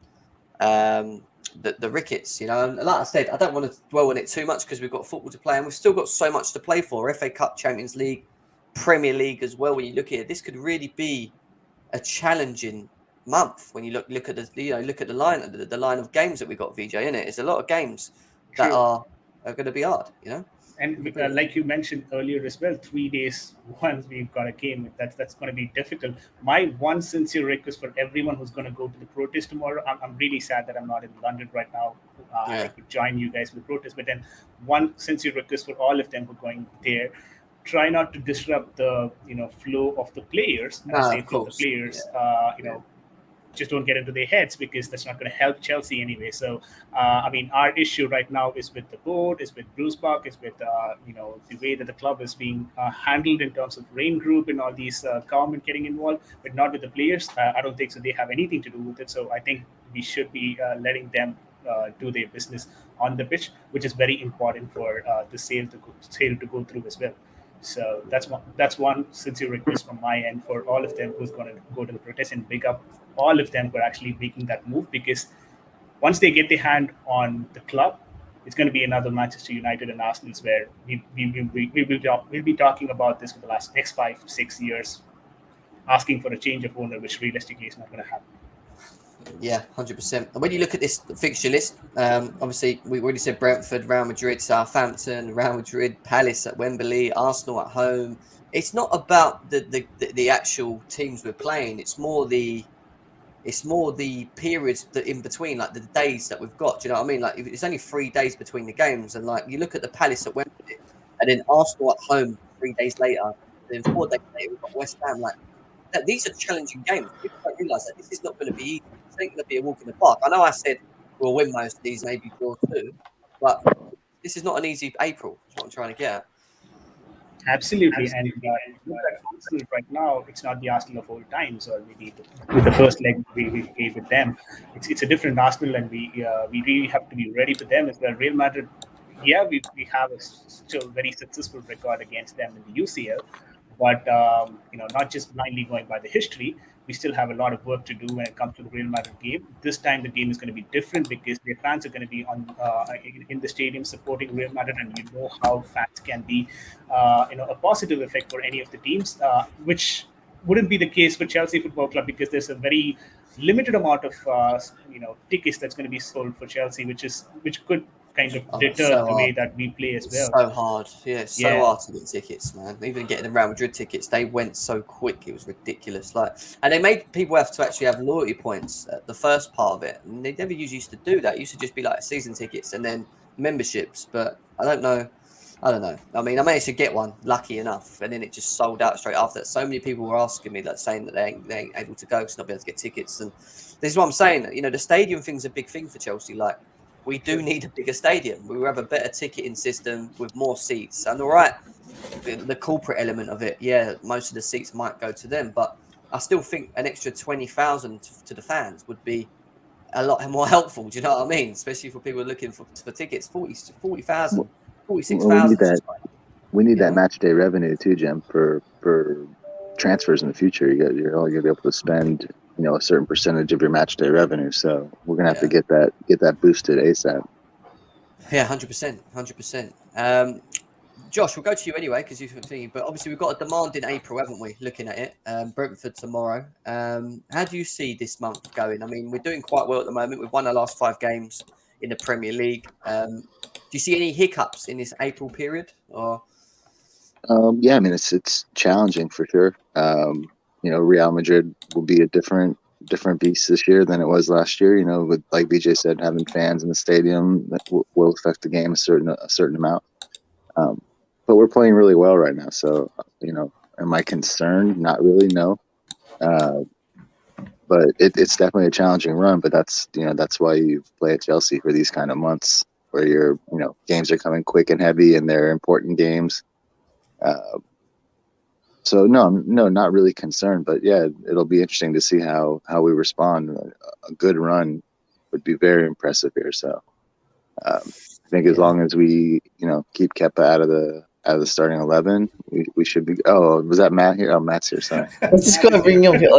the Ricketts. And like I said, I don't want to dwell on it too much because we've got football to play and we've still got so much to play for. FA Cup, Champions League, Premier League as well. When you look at it, this could really be a challenging month. When you look at the line of games that we got, VJ, in it. It's a lot of games that True. are going to be hard. And like you mentioned earlier as well, 3 days once we've got a game, that's going to be difficult. My one sincere request for everyone who's going to go to the protest tomorrow, I'm really sad that I'm not in London right now. I Yeah. could join you guys for the protest, but then one sincere request for all of them who are going there: try not to disrupt the flow of the players. And I No, say of flow of the course. players, Yeah. just don't get into their heads because that's not going to help Chelsea anyway. So, I mean, our issue right now is with the board, is with Bruce Park, is with the way that the club is being handled in terms of Rain Group and all these government getting involved, but not with the players. I don't think so. They have anything to do with it. So I think we should be letting them do their business on the pitch, which is very important for the sale to go through as well. So that's one sincere request from my end for all of them who's going to go to the protest and big up all of them who are actually making that move because once they get their hand on the club, it's going to be another Manchester United and Arsenal's where we'll be talking about this for the next 5 6 years, asking for a change of owner, which realistically is not going to happen. Yeah, 100%. And when you look at this fixture list, obviously we already said Brentford, Real Madrid, Southampton, Real Madrid, Palace at Wembley, Arsenal at home. It's not about the actual teams we're playing. It's more the periods that in between, like the days that we've got. Do you know what I mean? Like it's only 3 days between the games, and like you look at the Palace at Wembley, and then Arsenal at home 3 days later, and then 4 days later we've got West Ham. Like that, these are challenging games. People don't realise that this is not going to be easy. This ain't going to be a walk in the park. I know I said we'll win most of these, maybe draw two, but this is not an easy April. Is what I'm trying to get at. Absolutely, and if you look at Arsenal right now, it's not the Arsenal of old times, or maybe with the first leg we played with them. It's a different Arsenal, and we really have to be ready for them as well. Real Madrid, yeah, we have a still very successful record against them in the UCL, but not just blindly going by the history. We still have a lot of work to do when it comes to the Real Madrid game. This time, the game is going to be different because their fans are going to be on in the stadium supporting Real Madrid, and you know how fans can be, a positive effect for any of the teams, which wouldn't be the case for Chelsea Football Club because there's a very limited amount of tickets that's going to be sold for Chelsea, which could kind of deter the way that we play as well. So hard, yeah, so hard to get tickets, man. Even getting the Real Madrid tickets, they went so quick, it was ridiculous. Like, and they made people have to actually have loyalty points at the first part of it, and they never used to do that. It used to just be like season tickets and then memberships. But I don't know. I mean, I managed to get one, lucky enough, and then it just sold out straight after that. So many people were asking me, like, saying that they ain't able to go because not be able to get tickets. And this is what I'm saying. The stadium thing's a big thing for Chelsea. Like, we do need a bigger stadium. We will have a better ticketing system with more seats. And all right, the corporate element of it, yeah, most of the seats might go to them, but I still think an extra 20,000 to the fans would be a lot more helpful. Do you know what I mean? Especially for people looking for tickets. 40,000, 46,000. We need that match day revenue too, Jim, for transfers in the future. You're only going to be able to spend a certain percentage of your match day revenue. So we're going to have to get that boosted ASAP. Yeah, 100%. Josh, we'll go to you anyway because you're thinking. But obviously, we've got a demand in April, haven't we? Looking at it, Brentford tomorrow. How do you see this month going? I mean, we're doing quite well at the moment. We've won our last 5 games in the Premier League. Do you see any hiccups in this April period? Or yeah, I mean it's challenging for sure. Real Madrid will be a different beast this year than it was last year. With, like BJ said, having fans in the stadium that will affect the game a certain amount. But we're playing really well right now. So am I concerned? Not really, no. But it's definitely a challenging run. But that's why you play at Chelsea for these kind of months where your games are coming quick and heavy and they're important games. So no, not really concerned, but yeah, it'll be interesting to see how we respond. A good run would be very impressive here. So I think as long as we keep Kepa out of the starting 11, we should be. Oh, was that Matt here? Oh, Matt's here. Sorry. Let's just go and bring him here.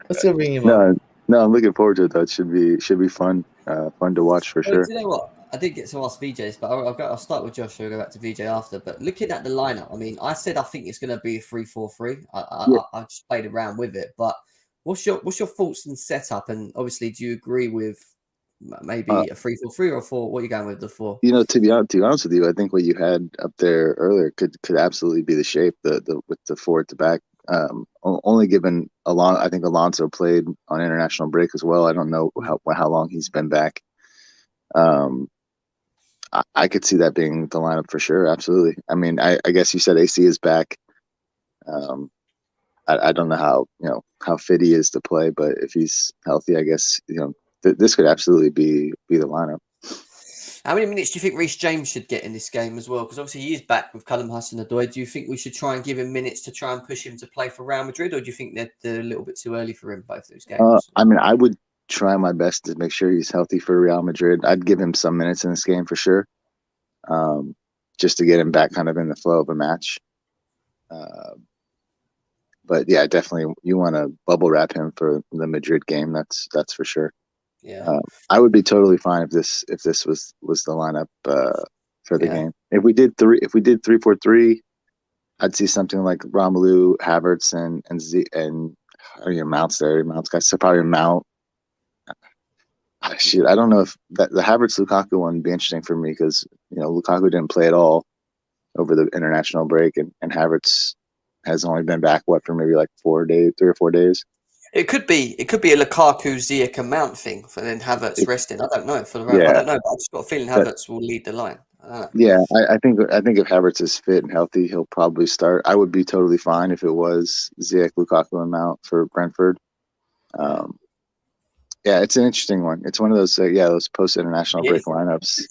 Let's go bring him up. No, I'm looking forward to it. Though it should be fun to watch for sure. Do you know what? I did get to ask VJs, but I'll start with Josh. I'll go back to VJ after. But looking at the lineup, I mean, I said I think it's going to be a 3-4-3. I just played around with it. But what's your thoughts and setup? And obviously, do you agree with maybe a 3-4-3 or 4? What are you going with the 4? To be honest with you, I think what you had up there earlier could absolutely be the shape. The with the 4 at the back. Only given I think Alonso played on international break as well. I don't know how long he's been back. I could see that being the lineup for sure. Absolutely. I mean, I guess you said AC is back. I don't know how fit he is to play, but if he's healthy, I guess this could absolutely be the lineup. How many minutes do you think Reece James should get in this game as well? Because obviously he is back with Callum Hudson-Odoi. Do you think we should try and give him minutes to try and push him to play for Real Madrid, or do you think they're a little bit too early for him both those games? I mean, I would try my best to make sure he's healthy for Real Madrid. I'd give him some minutes in this game for sure, just to get him back kind of in the flow of a match. But yeah, definitely you want to bubble wrap him for the Madrid game. That's for sure. Yeah, I would be totally fine if this was the lineup for the game. If we did 3-4-3, I'd see something like Romelu, Havertz, and Mount's there. Mount's got probably Mount, Shoot, I don't know if the Havertz Lukaku one would be interesting for me because Lukaku didn't play at all over the international break, and Havertz has only been back for maybe like 3 or 4 days. It could be a Lukaku, Ziyech, and Mount thing, for then Havertz resting. I don't know for the round. Yeah, I don't know, but I just got a feeling Havertz will lead the line. Yeah, I think if Havertz is fit and healthy, he'll probably start. I would be totally fine if it was Ziyech, Lukaku, and Mount for Brentford. Yeah, it's an interesting one. It's one of those those post international break lineups.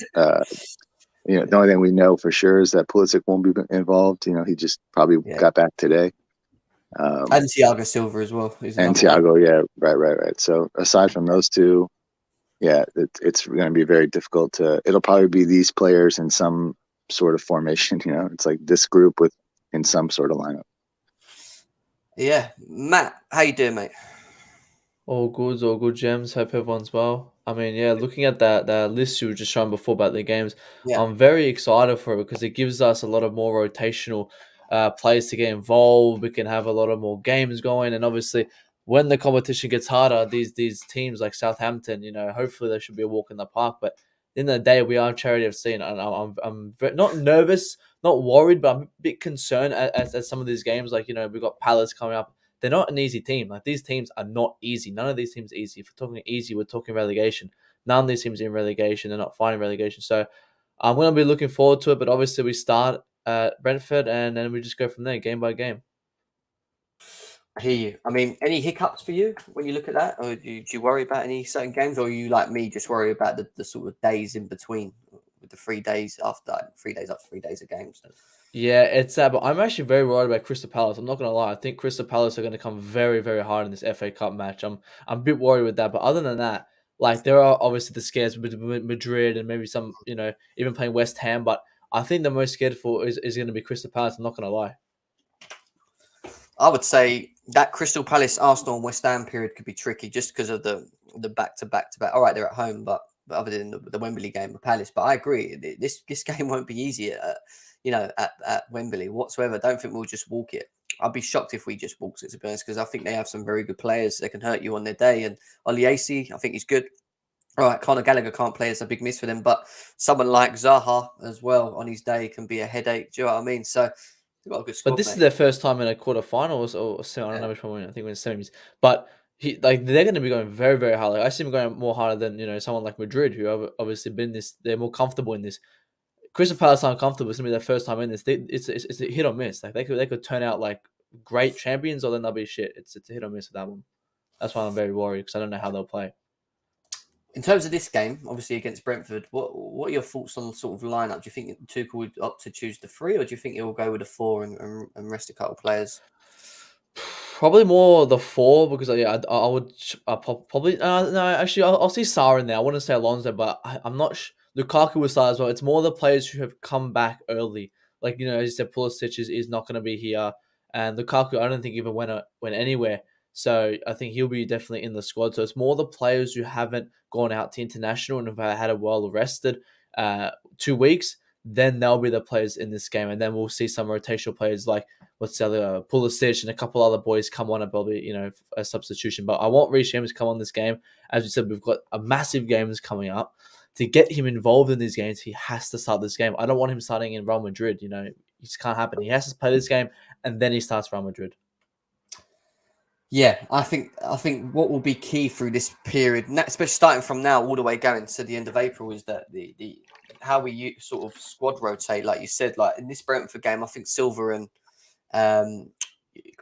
The only thing we know for sure is that Pulisic won't be involved. He just probably got back today. And Thiago Silva as well. And Thiago, right. So aside from those two, it's going to be very difficult it'll probably be these players in some sort of formation. It's like this group in some sort of lineup. Yeah, Matt, how you doing, mate? All good, Gems. Hope everyone's well. I mean, looking at that list you were just showing before about the games, I'm very excited for it because it gives us a lot of more rotational players to get involved. We can have a lot of more games going, and obviously, when the competition gets harder, these teams like Southampton, hopefully there should be a walk in the park. But at the end of the day, we are a charity of sin, and I'm not nervous, not worried, but I'm a bit concerned at some of these games. Like we've got Palace coming up. They're not an easy team. Like these teams are not easy. None of these teams are easy. If we're talking easy, we're talking relegation. None of these teams are in relegation. They're not fighting relegation. So I'm going to be looking forward to it. But obviously we start at Brentford and then we just go from there, game by game. I hear you. I mean, any hiccups for you when you look at that? Or do you worry about any certain games? Or are you like me, just worry about the sort of days in between with the 3 days after 3 days after 3 days of games? Yeah, it's sad, but I'm actually very worried about Crystal Palace. I'm not going to lie. I think Crystal Palace are going to come very, very hard in this FA Cup match. I'm a bit worried with that. But other than that, like there are obviously the scares with Madrid and maybe some, even playing West Ham. But I think the most scared for is going to be Crystal Palace. I'm not going to lie. I would say that Crystal Palace, Arsenal, and West Ham period could be tricky just because of the back-to-back. All right, they're at home, but other than the Wembley game with Palace. But I agree, this game won't be easy at Wembley whatsoever. I don't think we'll just walk it. I'd be shocked if we just walked it, to be honest, because I think they have some very good players that can hurt you on their day. And Oliacy, I think he's good. All right, Conor Gallagher can't play. It's a big miss for them. But someone like Zaha as well on his day can be a headache. Do you know what I mean? So they've got a good squad, but this is their first time in a quarterfinals or semi. I don't know which one. I think we're in semis. But they're going to be going very, very hard. Like I see them going more harder than someone like Madrid, who have obviously been this. They're more comfortable in this. Crystal Palace aren't comfortable. It's gonna be their first time in this. It's a hit or miss. Like they could turn out like great champions, or then they'll be shit. It's a hit or miss with that one. That's why I'm very worried because I don't know how they'll play. In terms of this game, obviously against Brentford, what are your thoughts on sort of lineup? Do you think Tuchel would opt to choose the 3, or do you think he'll go with the 4 and rest a couple of players? Probably more the 4 because I would probably no actually I'll see Sarr in there. I wouldn't say Alonso, but I'm not. Lukaku will start as well. It's more the players who have come back early. Like, as you said, Pulisic is not going to be here. And Lukaku, I don't think even went anywhere. So I think he'll be definitely in the squad. So it's more the players who haven't gone out to international and have had a well rested 2 weeks. Then they'll be the players in this game. And then we'll see some rotational players like, Pulisic and a couple other boys come on and probably, a substitution. But I want Reece James to come on this game. As we said, we've got a massive games coming up. To get him involved in these games, he has to start this game. I don't want him starting in Real Madrid. It just can't happen. He has to play this game, and then he starts Real Madrid. Yeah, I think what will be key through this period, especially starting from now all the way going to the end of April, is that the how we sort of squad rotate, like you said. Like in this Brentford game, I think Silva and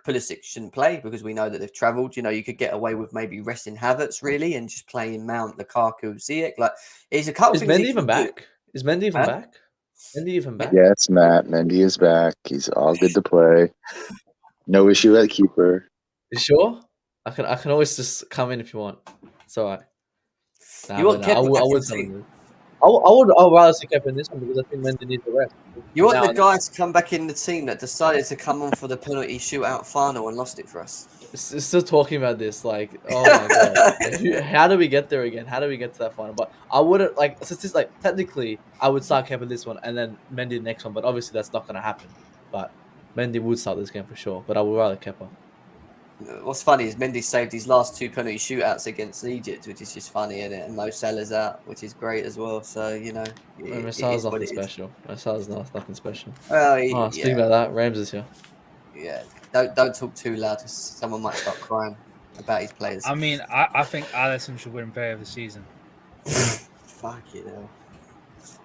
Pulisic shouldn't play because we know that they've travelled. You could get away with maybe resting Havertz really and just playing Mount, Lukaku, Ziyech. Like, there's a couple. Is Mendy even back? Is Mendy even back? Mendy even back? Yes, Matt. Mendy is back. He's all good to play. No issue at keeper. You sure? I can always just come in if you want. It's all right. You want Kepa? I would tell you. I would rather see Kepa in this one because I think Mendy needs the rest. You want the guy to come back in the team that decided to come on for the penalty shootout final and lost it for us. Still talking about this, like, oh my god, how do we get there again? How do we get to that final? But I wouldn't technically I would start Kepa this one and then Mendy the next one, but obviously that's not going to happen. But Mendy would start this game for sure. But I would rather Kepa. What's funny is Mendy saved his last 2 penalty shootouts against Egypt, which is just funny, isn't it? And Mo Salah's out, which is great as well. So, you know, it Salah's is what nothing it is. special. Salah's nothing special. Well, Speaking about that, Rams is here. Yeah, don't talk too loud because someone might start crying about his players. I mean, I think Alisson should win Player of the Season. Fuck it, hell.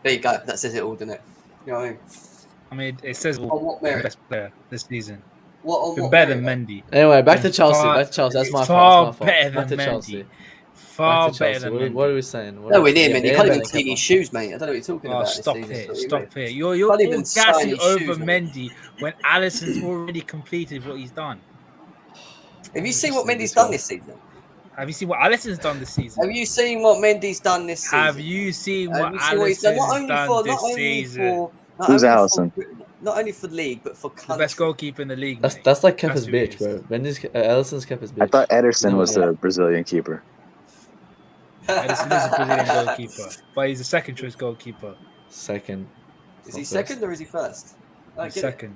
There you go. That says it all, doesn't it? You know what I mean? I mean, it says On what merit? best player this season. What Better merit? than Mendy. Anyway, back to Chelsea. Far- Back to Chelsea. That's my far fault. better Back to than Chelsea. Mendy. Far Back to Chelsea. better than Mendy. What are we saying? No, we're near, man. You Yeah, can't yeah, even clean his shoes, mate. I don't know what you're talking about. Stop this season. it. Stop it. You're Can't even all sign gassing his over shoes, mate. Mendy when Alisson's already completed what he's done. Have you seen what Mendy's done this season? Have you seen what Alisson's done this season? Have you seen what Mendy's done this season? Have you seen what he's done? Alisson's done this season? Who's Alisson? Not only for league, but for country. The best goalkeeper in the league. mate. That's like Kepa's That's who he bitch, is. bro. Mendy's Alisson's Kepa's bitch. I thought Ederson was the Brazilian keeper. Edison is a Brazilian goalkeeper, but he's a second choice goalkeeper. Second. Is he second or is he first? He's second.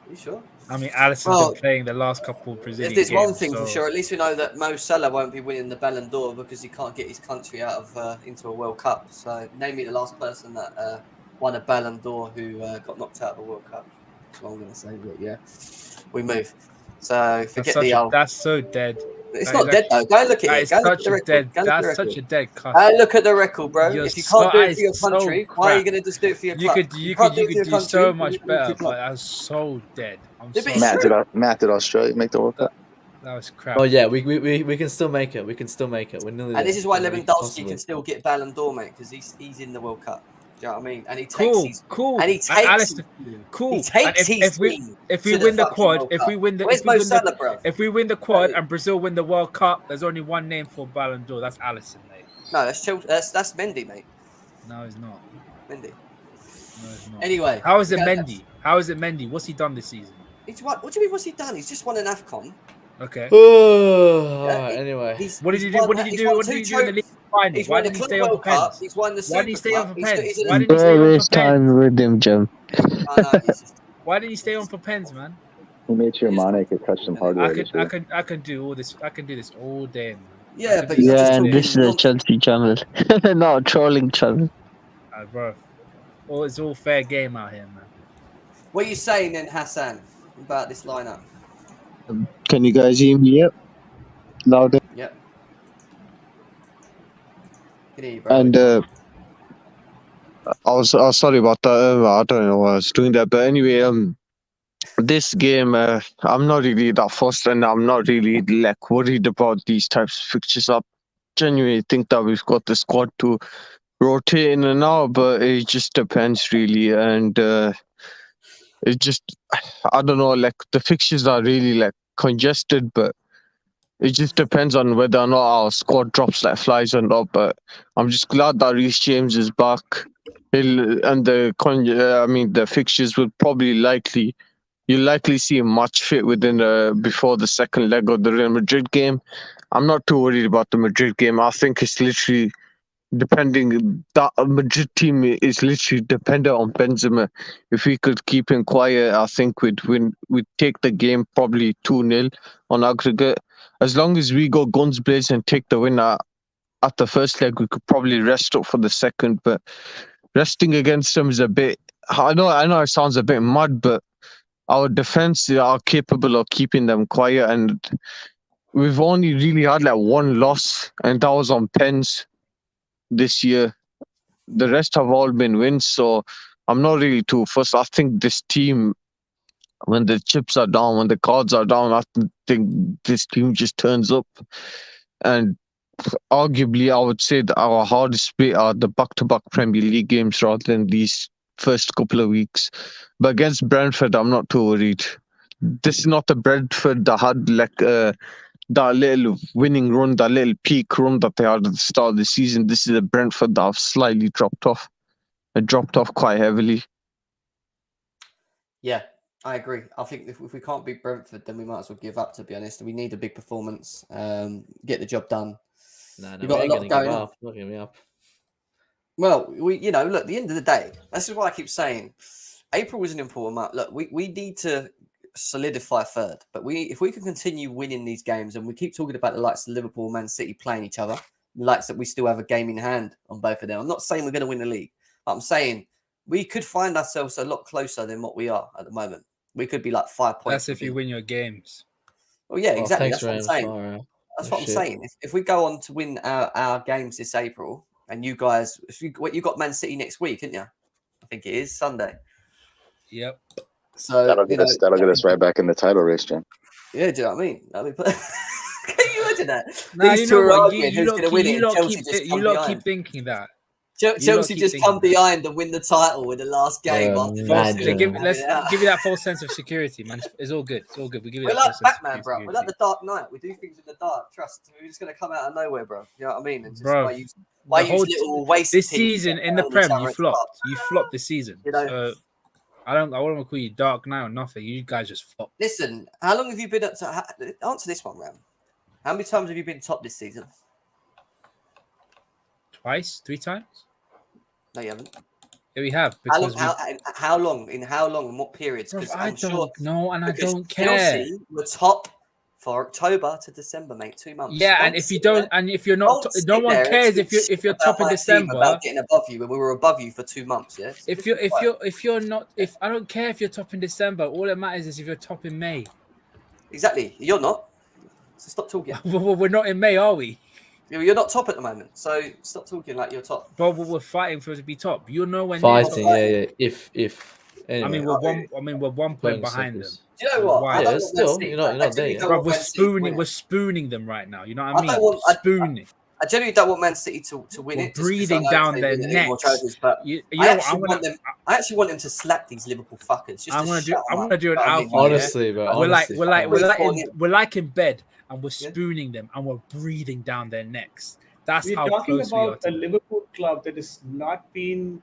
Are you sure? I mean, Alisson's been playing the last couple of Brazilian If there's games. one thing for sure, at least we know that Mo Salah won't be winning the Ballon d'Or because he can't get his country out of into a World Cup. So, name me the last person that won a Ballon d'Or who got knocked out of the World Cup. That's what I'm going to say. But yeah, we move. So forget the old. That's so dead. It's not dead though. Go look at it. Go look at the record. That's such a dead cut. Look at the record, bro. If you can't do it for your country, why are you going to just do it for your club? You could do so much better, but that's so dead. Matt, did Australia make the World Cup? That was crap. Oh yeah, we can still make it. We can still make it. We're nearly. And this is why there. Lewandowski can still get Ballon d'Or, mate, because he's in the World Cup. Do you know what I mean? And he takes cool. And he takes cool. He takes if we win the quad, if we win the quad and Brazil win the World Cup, there's only one name for Ballon d'Or. That's Alisson, mate. No, that's Mendy, mate. No, it's not. Mendy. No, it's not. Anyway, how is it Mendy? How is it Mendy? What's he done this season? What do you mean? What's he done? He's just won an AFCON. Okay. Anyway, what did he do? What did he do? What did he do in the league final? Why did he stay on for pens? He's won the Super Cup. Why did he stay on for pens? Why did he stay on for time with him, Jim. Why did he stay on for pens, man? He made sure Mane could touch them harder. I can do all this. I can do this all day, man. Yeah, but and this is a Chelsea channel, not a trolling channel. Bro, it's all fair game out here, man. What are you saying then, Hassan, about this lineup? Can you guys hear me? Yep. Louder. Yep. Can hear you, bro. And I was sorry about that. I don't know why I was doing that, but anyway, this game, I'm not really that fussed, and I'm not really like worried about these types of fixtures. I genuinely think that we've got the squad to rotate in and out, but it just depends really, and it just, I don't know, like the fixtures are really like congested, but it just depends on whether or not our squad drops like flies or not. But I'm just glad that Reece James is back. The fixtures will probably you'll likely see a match fit before the second leg of the Real Madrid game. I'm not too worried about the Madrid game. I think it's literally that Madrid team is literally dependent on Benzema. If we could keep him quiet, I think we'd win. We'd take the game probably 2-0 on aggregate. As long as we go guns blazing and take the win at the first leg, we could probably rest up for the second. But resting against them is a bit. I know it sounds a bit mad, but our defense are capable of keeping them quiet, and we've only really had like one loss, and that was on pens this year. The rest have all been wins, so I'm not really too fussed. I think this team, when the chips are down, when the cards are down, I think this team just turns up. And arguably, I would say that our hardest bit are the back-to-back Premier League games rather than these first couple of weeks. But against Brentford, I'm not too worried. This is not the Brentford that had like that little winning run, that little peak run that they had at the start of the season. This is a Brentford that have slightly dropped off. It dropped off quite heavily. Yeah, I agree. I think if we can't beat Brentford, then we might as well give up, to be honest. We need a big performance, get the job done. We've got a lot going on. Not giving me up. Well, look, at the end of the day, this is what I keep saying. April was an important month. Look, we need to solidify third. But if we can continue winning these games, and we keep talking about the likes of Liverpool, Man City playing each other, the likes that we still have a game in hand on both of them. I'm not saying we're going to win the league, but I'm saying we could find ourselves a lot closer than what we are at the moment. We could be like 5 points. That's if you win your games. Well, yeah, exactly. Thanks, That's what I'm saying. That's what I'm saying. If we go on to win our games this April, and you guys, you got Man City next week, didn't you? I think it is Sunday. Yep. So that'll get us right back in the title race, Jim. Yeah, do you know what I mean? Can you imagine that? No, These two are arguing who's going to win it. You lot keep thinking that. Chelsea just come behind and win the title with the last game. Give me that false sense of security, man. It's all good. It's all good. We give you We're like Batman, bro. We're like the Dark Knight. We do things in the dark. Trust. We're just going to come out of nowhere, bro. You know what I mean? And just bro, why use little waste this season in the Prem, you flopped. You flopped this season. You know, so I don't want to call you Dark Knight or nothing. You guys just flopped. Listen, how long have you been up to? Answer this one, Ram. How many times have you been top this season? Twice? 3 times? No, you haven't. Yeah, we have. How long? In how long? And what periods? Because I don't know, and I don't care. Chelsea were top for October to December, mate. 2 months. Yeah, and if you don't, and if you're not, no one cares if you're top in December. About getting above you when we were above you for 2 months. Yeah. If you're not, I don't care if you're top in December. All that matters is if you're top in May. Exactly. You're not. So stop talking. Well, we're not in May, are we? You're not top at the moment, so stop talking like you're top. But we're fighting for it to be top. You're nowhere near fighting. Yeah. If anyway. I mean, we're 1 point behind them. Do you know what? Yeah, still, you're not there yet. Bro, we're spooning them right now. You know what I mean? Spooning. I genuinely don't want Man City to win it. Breathing down their necks. But I actually want them to slap these Liverpool fuckers. I want to do an alpha. Honestly, bro. We're like in bed. And we're spooning them, and we're breathing down their necks. That's how close we are. We're talking about a Liverpool club that has not been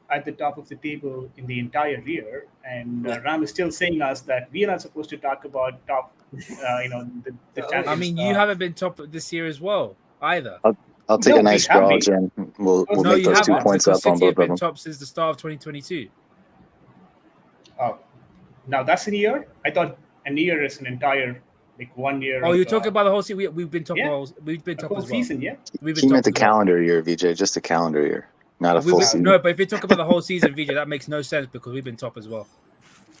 at the top of the table in the entire year, and Ram is still saying us that we are not supposed to talk about top. The champions. I mean, you haven't been top this year as well either. I'll take a nice draw, Jim. We'll make those 2 points up on both of them. Top since the start of 2022. Oh, now that's a year. I thought a year is an entire. Like 1 year. Oh, you're talking about the whole season. We've been top. We've been top as well. Season, yeah. He meant the calendar year, VJ. Just a calendar year, not a full season. No, but if you talk about the whole season, VJ, that makes no sense because we've been top as well.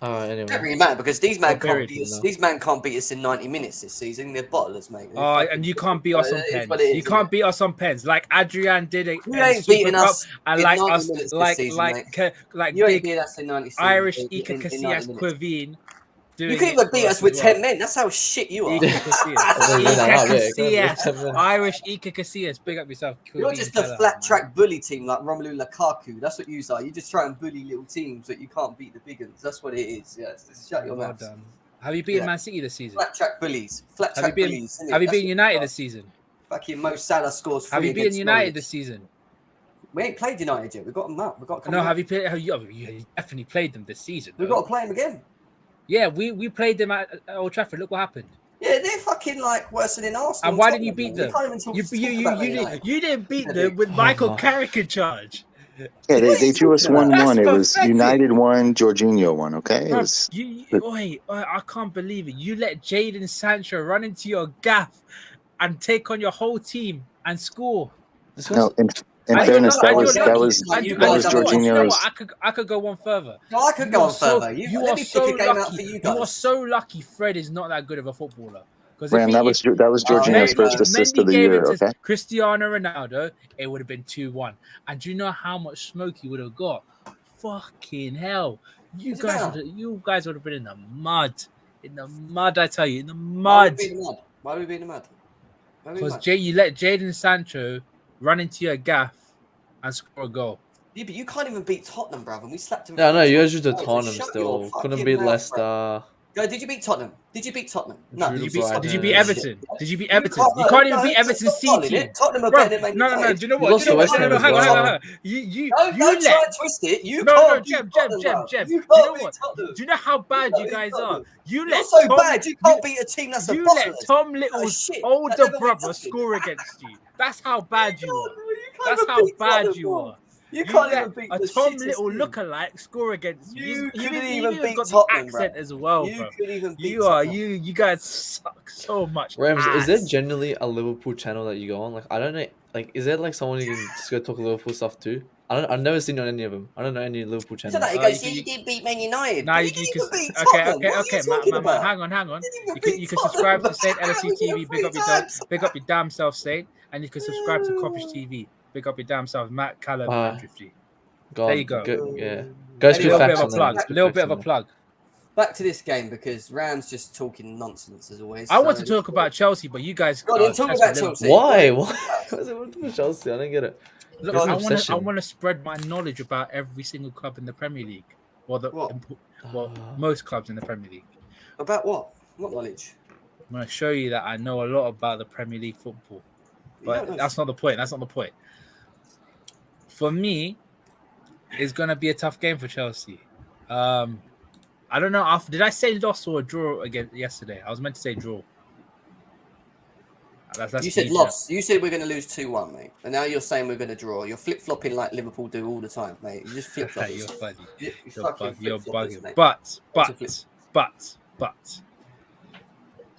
Anyway. It doesn't really matter because these man can't beat us. These man can't beat us in 90 minutes this season. They're bottlers, mate. And you can't beat us on pens. You can't beat us on pens like Adrian did it. You ain't beating us. And like us, like you ain't beating us in 90 seconds. Irish Ika Casillas Quivine. You couldn't even beat us with 10 men. That's how shit you are. Ika Casillas. Irish Ika Casillas. Big up yourself. You're just a flat track bully team like Romelu Lukaku. That's what you are. You just try and bully little teams that you can't beat the big ones. That's what it is. Yeah, just shut your mouth. Have you beaten Man City this season? Flat track bullies. Flat track bullies. Have you beaten United this season? Fucking Mo Salah scores 3. Have you beaten United this season? We ain't played United yet. We've got them up. Have you played? You definitely played them this season. We've got to play them again. Yeah, we played them at Old Trafford. Look what happened. Yeah, they're fucking like worse than Arsenal. And why didn't you beat them? You didn't beat them with Michael Carrick in charge. Yeah, they drew us 1-1. It was United 1, Jorginho 1. Okay. I can't believe it. You let Jadon Sancho run into your gaff and take on your whole team and score. In fairness, that was Jorginho's. I could go one further. No, I could go on further. You are so lucky. You are so lucky. Fred is not that good of a footballer. Ram, that was Jorginho's first assist of the year. Okay. Cristiano Ronaldo, it would have been 2-1. And do you know how much smoke he would have got? Fucking hell! You guys would have been in the mud. In the mud, I tell you, in the mud. Why would we be in the mud? Because you let Jadon Sancho run into your gaff and score a goal. Yeah, but you can't even beat Tottenham, bruv. And we slapped him. Yeah, no, you guys just did Tottenham still. Couldn't beat Leicester. Yo, did you beat Tottenham? No. Did you beat Everton? You can't even beat Everton's C team. Tottenham are better than No. Do you know what? Hang on. You don't try and twist it. Jem. Do you know what? Do you know how bad you guys are? You're so bad. You can't beat a team that's a You let Tom Little's older brother score against you. That's how bad you are. That's how bad you are. You can't let even beat a the Tom shittest Little team. lookalike score against You He couldn't even even beat got Tottenham, the accent bro. as well, You bro. couldn't even beat You are Tottenham. you guys suck so much. Rams, is there ass. generally a Liverpool channel that you go on? Like, I don't know. Like, is there like someone you can just go talk Liverpool stuff to? I've never seen on any of them. I don't know any Liverpool So that channels. he goes, you did beat Man United. Nah, But you you didn't can. even beat Okay. Tottenham. What are you talking about? Hang on. You didn't even You beat can Tottenham, subscribe bro. to Saint How LSC are you TV. three times? Big up your damn self, Saint, and you can subscribe to Coppish TV. Big up your damn self, Matt Callum Ah, 950. God, There you go. yeah. Go spit Anyway, facts on that. A little bit of a plug. Back to this game because Rams just talking nonsense as always. I want to talk about Chelsea, but you guys Go on, talk about Chelsea. Why? Why? What's it with Chelsea? I don't get it. Look, Go on. I want to spread my knowledge about every single club in the Premier League. Most clubs in the Premier League. About what? What knowledge? I'm going to show you that I know a lot about the Premier League football. But that's not the point. That's not the point. For me, it's going to be a tough game for Chelsea. I don't know. Did I say loss or a draw again yesterday? I was meant to say draw. You said loss. You said we're going to lose 2-1, mate. And now you're saying we're going to draw. You're flip-flopping like Liverpool do all the time, mate. You just flip-flop. You're funny. You're bugging. mate. But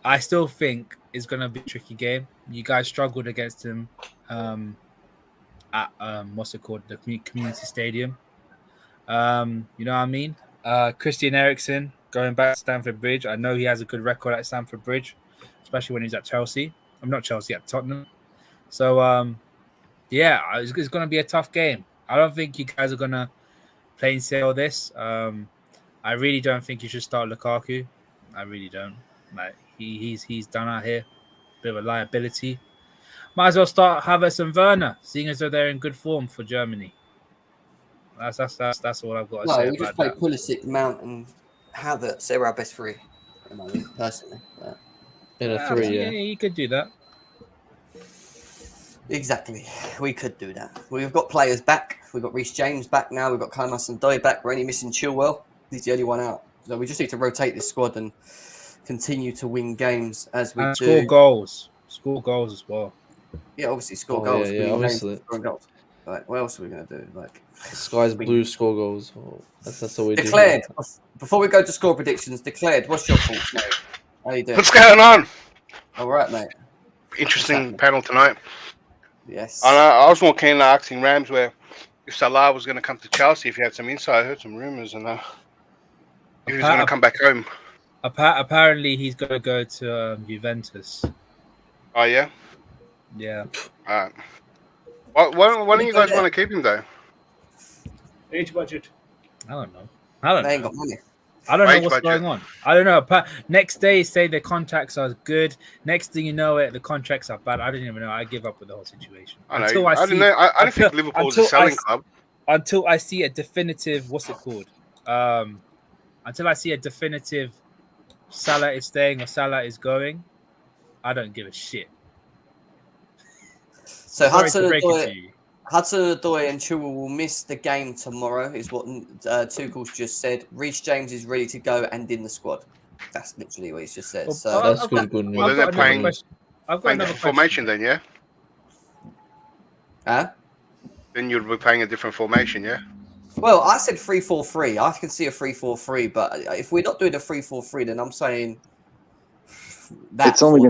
I still think it's going to be a tricky game. You guys struggled against him at what's it called? The community stadium. You know what I mean? Christian Eriksen going back to Stamford Bridge. I know he has a good record at Stamford Bridge, especially when he's at Chelsea. I'm not Chelsea, at Tottenham. So, it's going to be a tough game. I don't think you guys are going to plain sail this. I really don't think you should start Lukaku. I really don't. Like he's done out here. Bit of a liability. Might as well start Havertz and Werner, seeing as though they're in good form for Germany. That's all I've got to say we just about play that. Pulisic, Mount, and Havertz. They're our best three at the moment, personally. But... In a 3, yeah, you could do that. Exactly, we could do that. We've got players back. We've got Reece James back now. We've got Kaimas and Doi back. We're only missing Chilwell. He's the only one out. So we just need to rotate this squad and continue to win games as we do. Score goals. Score goals as well. Yeah, obviously score goals. Yeah, obviously. Goals. Like, what else are we going to do? Like, Sky's blue score goals. Oh, that's all we declared. do. Before we go to score predictions, declared. What's your thoughts, mate? How you doing? What's going on? All right, mate. Interesting panel tonight. Yes. I was more keen on asking Rams where if Salah was going to come to Chelsea, if you had some insight. I heard some rumours and if he was going to come back home. Apparently, he's going to go to Juventus. Oh, yeah? Yeah. All right. Why don't you guys want to keep him, though? Age budget. I don't know. They ain't got money. I don't know Wage what's budget. going on. I don't know. Next day, say the contracts are good. Next thing you know, the contracts are bad. I don't even know. I give up with the whole situation. I don't think Liverpool's a selling club. Until I see a definitive, what's it called? Until I see a definitive Salah is staying or Salah is going, I don't give a shit. So Hudson-Odoi and Chilwell will miss the game tomorrow, is what Tuchel's just said. Reece James is ready to go and in the squad. That's literally what he's just said. So that's good news. Well, then they're playing another formation then, yeah? Huh? Then you'd be playing a different formation, yeah? Well, I said 3-4-3. I can see a 3-4-3, but if we're not doing a 3-4-3, then I'm saying that It's only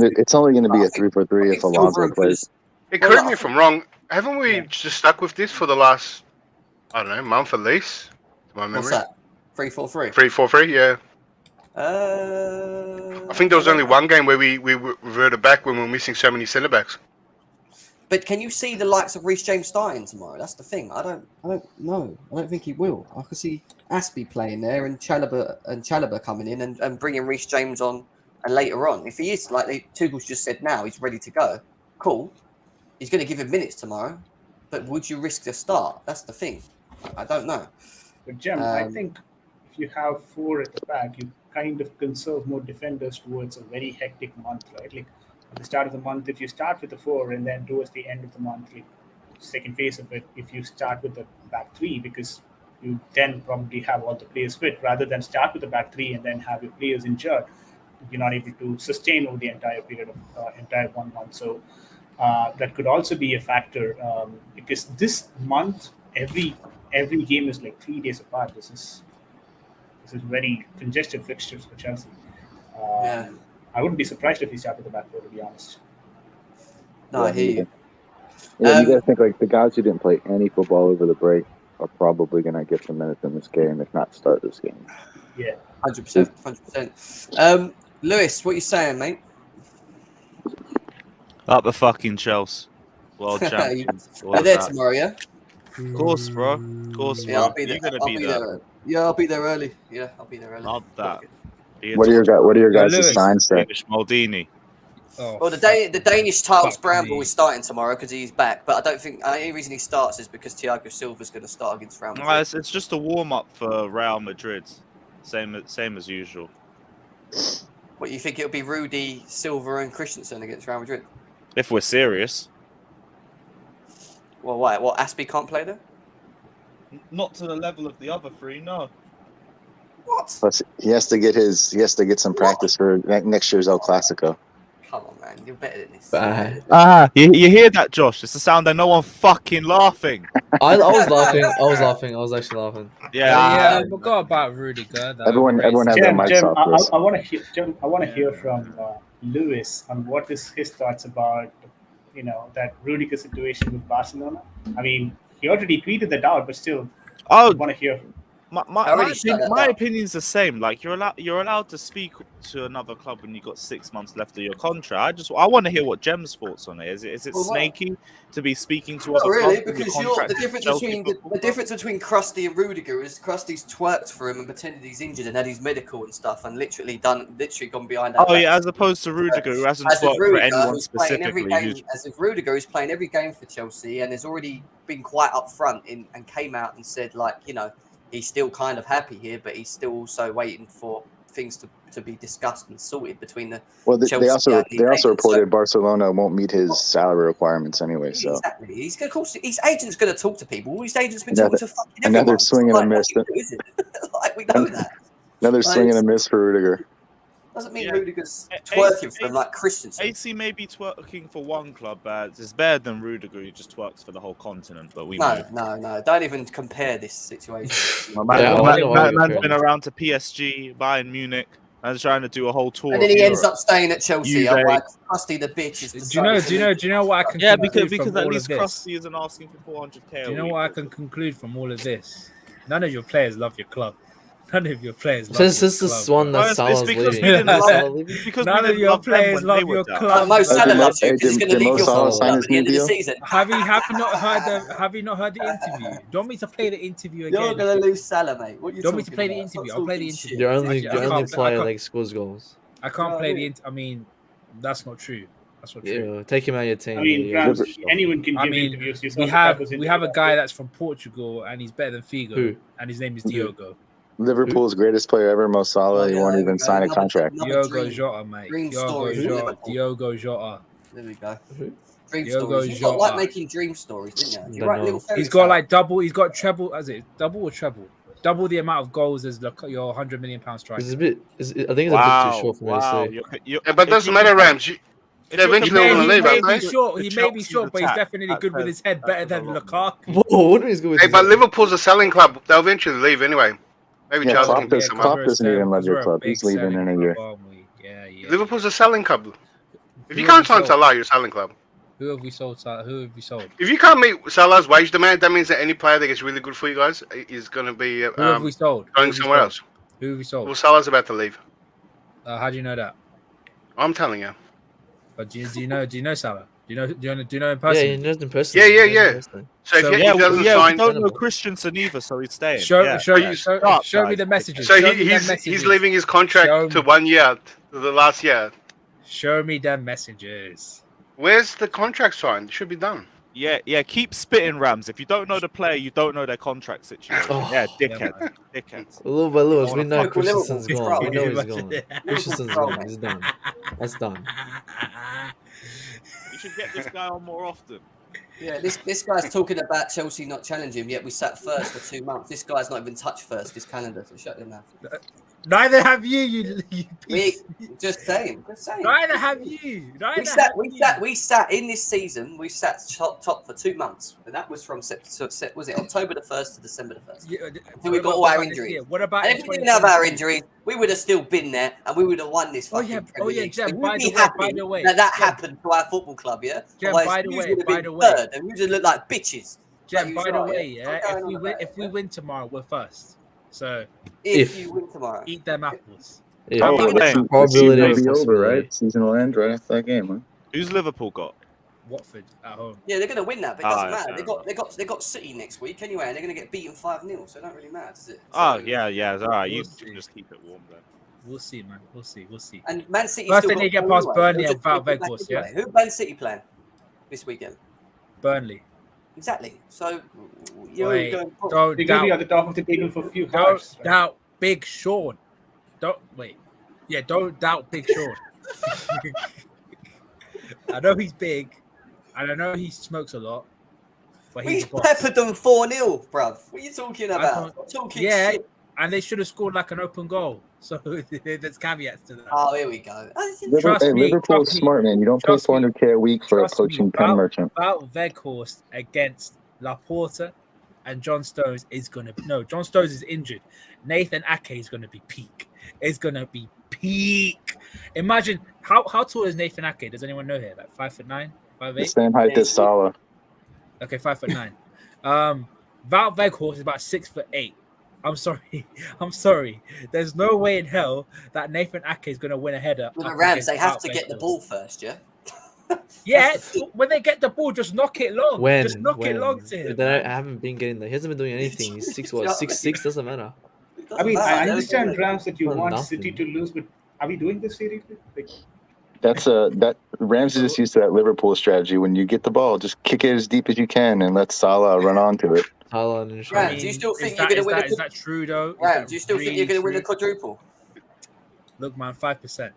gonna be a 3-4-3 if Alonso plays. Hey, correct me if I'm wrong. Haven't we just stuck with this for the last, I don't know, month at least? To my memory. What's that? 3-4-3? 3-4-3, yeah. I think there was only one game where we reverted back when we were missing so many centre backs. But can you see the likes of Reece James starting tomorrow? That's the thing. I don't know. I don't think he will. I could see Aspie playing there and Chalobah coming in and bringing Reece James on and later on. If he is, like Tuchel's just said now, he's ready to go. Cool. He's going to give him minutes tomorrow. But would you risk the start? That's the thing. I don't know. But Jem, I think if you have 4 at the back, you kind of conserve more defenders towards a very hectic month, right? Like at the start of the month, if you start with the 4 and then towards the end of the month, like second phase of it, if you start with the back 3, because you then probably have all the players fit, rather than start with the back 3 and then have your players injured, you're not able to sustain over the entire period of entire 1 month. So that could also be a factor because this month every game is like 3 days apart. This is very congested fixtures for Chelsea. Yeah. I wouldn't be surprised if he started the back four, to be honest. No, I hear you. Yeah, you guys think like the guys who didn't play any football over the break are probably going to get some minutes in this game, if not start this game. Yeah, 100%, 100%. Lewis, what you saying, mate? Up the fucking Chelsea. World champions. You're there tomorrow, yeah? Of course, bro. Of course, Yeah, bro. I'll be there. You're gonna I'll be be there. there. Yeah, I'll be there early. Yeah, I'll be there early. Not that. What are your guys' Lewis. signs say? Maldini. Oh, Well, the Danish title Fuck scramble me. is starting tomorrow because he's back, but I don't think any reason he starts is because Thiago Silva's going to start against Real Madrid. No, it's just a warm up for Real Madrid. Same as usual. What, you think it'll be Rudy, Silva, and Christensen against Real Madrid? If we're serious. Well, why? What, Aspie can't play there? Not to the level of the other three, no. What? Plus, he has to get some practice for next year's El Clasico. Come on, man. You're better than this. Bad. You hear that, Josh? It's the sound of no one fucking laughing. I was laughing. I was actually laughing. yeah, I forgot about Rudiger. that Everyone overrated. has their Jem, mics off. Chris. I want to hear. Jem, I want to hear from Lewis on what is his thoughts about that Rudiger situation with Barcelona. I mean, he already tweeted that out, but still, I want to hear. My opinion's the same. Like you're allowed to speak to another club when you've got 6 months left of your contract. I want to hear what Jem's thoughts on it. Is it snaky to be speaking to Not other really, clubs? because the difference between Krusty and Rudiger is Krusty's twerked for him and pretended he's injured and had his medical and stuff and literally gone behind. Oh yeah, as opposed to Rudiger, who hasn't worked for anyone specifically. As if Rudiger is playing every game for Chelsea and has already been quite upfront and came out and said he's still kind of happy here, but he's still also waiting for things to be discussed and sorted between the. Well, they also reported so, Barcelona won't meet his salary requirements anyway. So exactly, of course his agent's going to talk to people. His agent's been talking to fucking everyone. Another swing and a miss. We know that. Another swing and a miss for Rudiger. Doesn't mean Rudiger's twerking for him like Christensen. AC may be twerking for one club, but it's better than Rudiger, who just twerks for the whole continent. But we No. Don't even compare this situation. Man's been around to PSG, Bayern Munich, and trying to do a whole tour. And then he ends up staying at Chelsea. Like Krusty the bitch is. Do you know what I can? Yeah, conclude because from at least least Krusty isn't asking for 400k. Do you know what I can conclude from all of this? None of your players love your club. None of your players love This is one that Salah's leaving. None of your players love your club. Mo Salah loves you because he's going to leave your club at the end of the season. Have you not heard the interview? Do you want me to play the interview again? You're going to lose Salah, mate. What are you do you want me to talking play about? the interview? I'll play the interview. You're only player that scores goals. I can't play the interview. I mean, that's not true. That's not true. Yeah, take him out of your team. I mean, anyone can give interviews. We have a guy that's from Portugal and he's better than Figo, and his name is Diogo. Liverpool's greatest player ever, Mo Salah. He won't even sign a contract. Diogo Jota, mate. Diogo Jota. There we go. Dream stories. You like making dream stories, didn't you? You write little he's got like double. He's got treble. Is it double or treble? Double the amount of goals as your £100 million striker. I think it's a bit too short for me to say. Yeah, but it doesn't matter, Rams. Eventually, he may be short, but he's definitely good with his head, better than Lukaku. Whoa, what is good? Hey, but Liverpool's a selling club. They'll eventually leave anyway. Maybe Yeah, Charles can get some Klopp out. doesn't even love your club. He's leaving in a year. Yeah. Liverpool's a selling club. If you can't sign Salah, you're a selling club. Who have we sold? If you can't meet Salah's wage demand, that means that any player that gets really good for you guys is going to be Who have we sold? going somewhere else. Who have we sold? Well, Salah's about to leave. How do you know that? I'm telling you. But do you know Salah? Do you know him personally? Yeah, he knows him personally. Yeah. So if he doesn't sign, we don't know Christensen either, so he's staying. Show me the messages. So he's leaving his contract to 1 year, to the last year. Show me the messages. Where's the contract signed? It should be done. Yeah. Keep spitting, Rams. If you don't know the player, you don't know their contract situation. Dickhead. Little by little, we know Christensen's gone. We know he's gone. Christensen's gone. He's done. That's done. You should get this guy on more often. Yeah, this guy's talking about Chelsea not challenging him, yet we sat first for 2 months. This guy's not even touched first this calendar, so shut your mouth. Neither have you. You piece. Just saying. Neither have you. We sat in this season. We sat top for 2 months, and that was from was it October the 1st to December the 1st? Yeah, Until we got all our injuries. What about And if we didn't have our injuries, we would have still been there, and we would have won this fucking Premier League. Jem, So by you'd the be way, happy by the way, that Jem, happened to our football club, yeah? Jem, Otherwise, by the you way, would have by been the way. third, and we would have looked like bitches. Jem, Like by you the are, way, yeah? if we win tomorrow, we're first. So If you win tomorrow, eat them apples. Yeah, Oh, the dang. season probability will of be over, possibility. right? Season will end right after that game, huh? Who's Liverpool got? Watford at home. yeah, they're going to win that, but it doesn't matter. fair They got City next week anyway, and they're going to get beaten 5-0, so it don't really matter, does it? Oh, So- yeah. It's all right. You We'll can see. just keep it warm then. We'll see, man. We'll see. And Man City First still they need to get got past Burnley They'll and Wout just take it back Weghorst, anyway. Who Man City playing this weekend? Burnley. Exactly. So you're Wait, going. don't They're going to be at doubt. the top of the table for a few Don't hours. doubt Big Sean. Don't wait. Yeah, don't doubt Big Sean. I know he's big, and I know he smokes a lot, but We he's a boss. peppered them 4-0, bruv. What are you talking I about? don't- Talking Yeah, shit. and they should have scored like an open goal. So there's caveats to that. Oh, here we go. Trust me, Liverpool is trust me, smart, man. You don't pay trust me. $400K a week for a Trust me, coaching pen merchant. Wout Weghorst against Laporta and John Stones is gonna John Stones is injured. Nathan Ake is gonna be peak. It's gonna be peak. Imagine how tall is Nathan Ake? Does anyone know here? Like 5'9", The 5'8"? same height as Salah. Okay, 5'9". Wout Weghorst is about 6'8". I'm sorry. There's no way in hell that Nathan Ake is gonna win a header. With the up Rams, against they have Wout to get the Weghorst. ball first, yeah? Yeah, That's the thing. when they get the ball, just knock it long. When? Just knock it long to him. I haven't been getting there. He hasn't been doing anything. He's 6'6", doesn't matter. It I doesn't mean, matter. I They're understand, gonna- Rams, that you Not want nothing. City to lose, but are we doing this seriously? Like, That Rams is just used to that Liverpool strategy. When you get the ball, just kick it as deep as you can and let Salah run onto it. Haaland and Right. shit. Do you still Is think that- you're gonna is win that- the- Is that true though? Is Rams, that do you still think really you're going to win the true? quadruple? Look, man, 5%.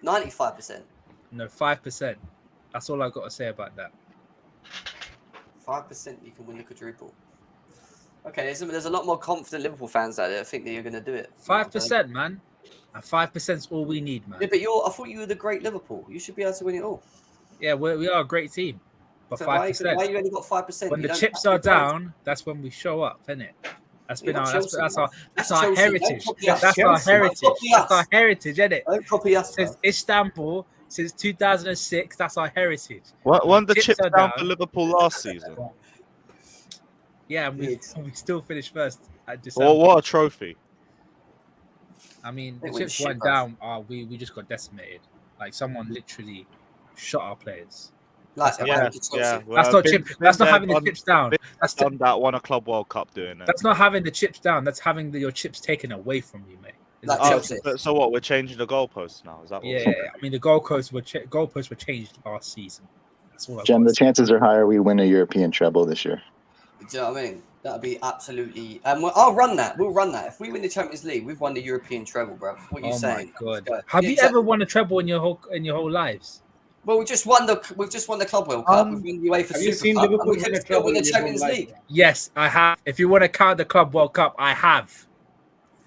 95%. No, 5%. That's all I've got to say about that. 5% you can win the quadruple. Okay, there's a lot more confident Liverpool fans out there that think that you're going to do it. 5%, man. And 5% is all we need, man. Yeah, but I thought you were the great Liverpool. You should be able to win it all. Yeah, we are a great team. But So 5%. why you only got 5%? When You the don't chips have are to vote. down, that's when we show up, isn't it? That's You're been not our Chelsea, that's man. our That's our Chelsea. heritage. Don't copy us. That's our Chelsea. heritage. Don't copy That's us. our heritage, isn't it? Don't copy us, Since bro. Istanbul, since 2006, that's our heritage. Won the Chips chips are down down. for Liverpool last season. Yeah, and we Yes. still finished first at December. Well, what a trophy. I mean, They the went chips shit, went bro. down. We just got decimated. Like someone literally shot our players. Like, That's yeah, Yeah, Chelsea. yeah. That's not chip. That's not there, having the chips down. That's done that. Won a Club World Cup doing it. that's not having the chips down. That's having your chips taken away from you, mate. Like Oh, Chelsea. so what? We're changing the goalposts now. Is that what? Yeah, I mean the goalposts were changed last season. That's all. Jem, the chances are higher we win a European treble this year. Do you know what I mean? That'd be absolutely. I'll run that. We'll run that. If we win the Champions League, we've won the European treble, bro. What are you Oh saying? my god! Let's go. Have Yeah, you exactly. ever won a treble in your whole lives? Well, we've just won the Club World Cup. We've won the UEFA have you Super seen Cup, and Liverpool we win can a still treble win the in your whole Champions life? League. Yes, I have. If you want to count the Club World Cup, I have.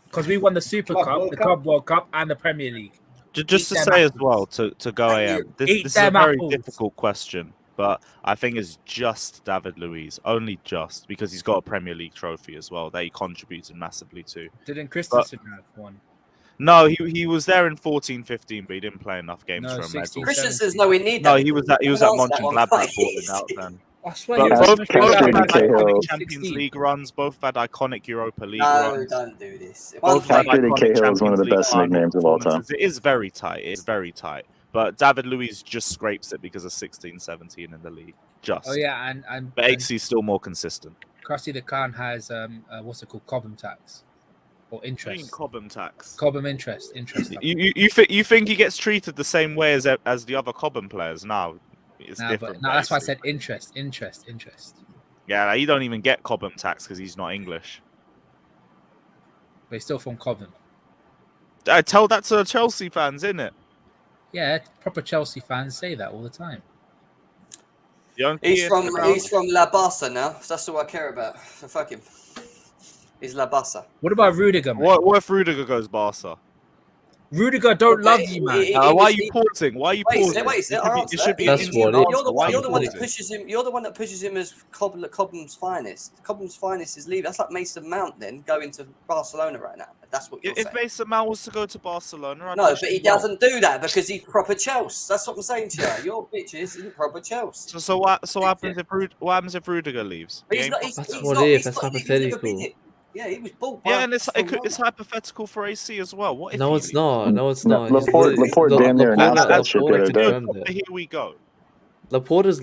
Because we won the Super Club Cup, World the Cup? Club World Cup, and the Premier League. Just Eat to them say as apples. well, to go Thank AM, you. this Eat is a them very apples. difficult question, but I think it's just David Luiz, only just, because he's got a Premier League trophy as well that he contributed massively to. Didn't Christensen have one? No, he was there in 14-15, but he didn't play enough games No, for a 16. medal. Christensen's nowhere near No, that. he was at Answer that Mönchengladbach one. balling out then. I swear But he Cash- was both Cash had Rudy iconic Cahill. Champions 16. League runs, both had iconic Europa League No, runs. don't do this. Both One had Cash Rudy iconic Cahill is one of the Champions League best final nicknames of all time. performances. It is very tight. It's very tight. But David Luiz just scrapes it because of 16-17 in the league. Just. Oh yeah, and But HC's still more consistent. Krusty the Khan has what's it called, Cobham tax or I mean, interest. Cobham tax. Cobham interest. You think he gets treated the same way as the other Cobham players? No, it's No, different. but no, that's why I basically. said interest. Yeah, like, you don't even get Cobham tax because he's not English. But he's still from Cobham. I tell that to the Chelsea fans, innit? Yeah, proper Chelsea fans say that all the time. Young He's kid from around. La Barca now. So that's all I care about. So fuck him. Is La Barca. What about Rudiger, man? What if Rudiger goes Barca? Rudiger don't love you, man. Why are you pausing? Why are you pausing? Wait, It should be That's an what instant it is. answer. Why are You're you the one that pausing? pushes him. You're the one that pushes him as Cobham's finest. Cobham's finest is leaving. That's like Mason Mount then going to Barcelona right now. That's what you're saying. If Mason Mount was to go to Barcelona, I'd No, push but he him well. doesn't do that because he's proper Chelsea. That's what I'm saying to you. Your bitches isn't proper Chelsea. So what happens if Rudiger leaves? But He he's ain't not. proper He's That's not. what it is. He's That's not- he's never been hypothetical. it. Yeah, he was bought. Yeah, and it's hypothetical for AC as well. What if No, he it's leaves? not. No, it's No, not. Laporte damn near announced that shit the other day. confirmed it. Here we go. Laporte is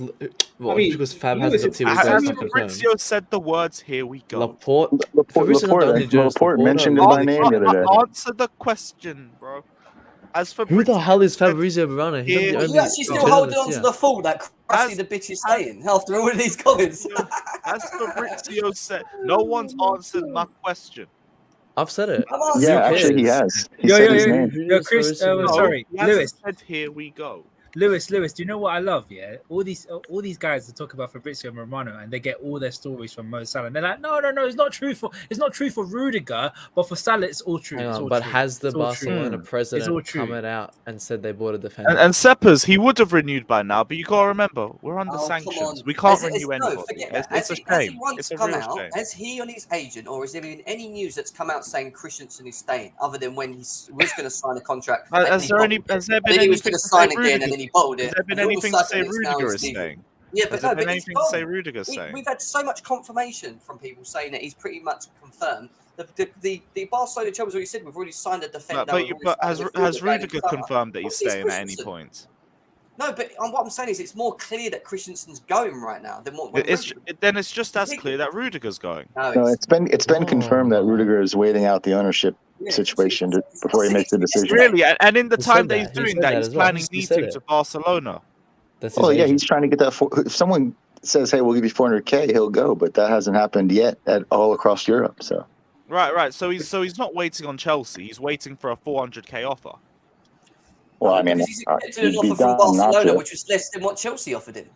well, mean, because Fab Lewis, hasn't. Here we it's- go. I It's mean, not confirmed. Fabrizio said the words, here we go. Laporte. Fabrizio's not the only journalist. Laporte mentioned it by name the other day. Answer the question, bro. As for Who the hell is Fabrizio Verona? He's not the Here- only You actually still journalist holding on to here. the fool that Krusty As- the bitch is saying after all of these comments. As Fabrizio said, no one's answered my question. I've said it. I'm asking Yeah, Who actually he cares? has. He said his name. Yo, Chris. No, Sorry, He hasn't Lewis. said, here we go. Lewis, do you know what I love? Yeah, all these guys that talk about Fabrizio Romano and they get all their stories from Mo Salah. And they're like, no, it's not true for Rudiger, but for Salah, it's all true. Hang It's on, all but true. has the It's all true. Barcelona all president true. come out and said they bought a defender? And Seppers, he would have renewed by now, but you gotta remember, we're under Oh, come sanctions. on. We can't Has- renew no, anybody. forget It's, that. it's a Has he shame. once It's a come real out? shame. Has he on his agent, or is there been any news that's come out saying Christensen is staying, other than when he was going to sign a contract? and Has he there bottled it? been Then he was anything going to to say sign again, Rudiger? and then he bottled it. Has there been and all of a anything to sudden say it's now Rudiger he's is leaving. staying? Yeah, Has but there no, been but he's anything to say gone. Rudiger's staying? We've had so much confirmation from people saying that he's pretty much confirmed. The Barcelona Chelsea already said we've already signed a defender. But has Rudiger Rudiger confirmed that he's Obviously, it's staying at any Christensen. point? No, but what I'm saying is it's more clear that Christensen's going right now than what. Then it's just as clear that Rudiger's going. No, it's been confirmed that Rudiger is waiting out the ownership situation before he makes the decision. Really, and in the He time said that he's that. He doing said that, that he's as well. planning He said meetings it. with Barcelona. That's his Well, yeah, agent. he's trying to get that. If someone says, "Hey, we'll give you 400K," he'll go, but that hasn't happened yet at all across Europe. So Right. So he's not waiting on Chelsea. He's waiting for a 400K offer. well, I mean, because he's accepted an he'd be offer from dumb not Barcelona, to. which was less than what Chelsea offered him.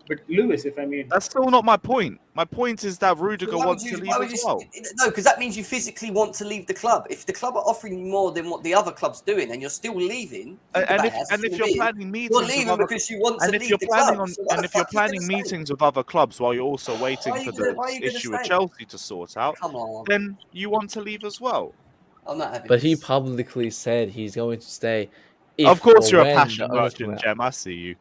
But Lewis, if I mean, That's still not my point. My point is that Rudiger Why would wants you- to leave why would as you- well. No, because that means you physically want to leave the club. If the club are offering you more than what the other club's doing, and you're still leaving, think And about if it as and a if human you're being, planning you're meetings with leaving other because you want to and if leave you're the planning club. on So why and the if you're fuck are you gonna planning stay? meetings with other clubs while you're also waiting Why are for you gonna the issue with stay? Chelsea to sort out, Come on, then you want to leave as well. I'm not having But he this. publicly said he's going to stay. If Of course, or you're a when passion the owners come merchant, out. Gem. I see you.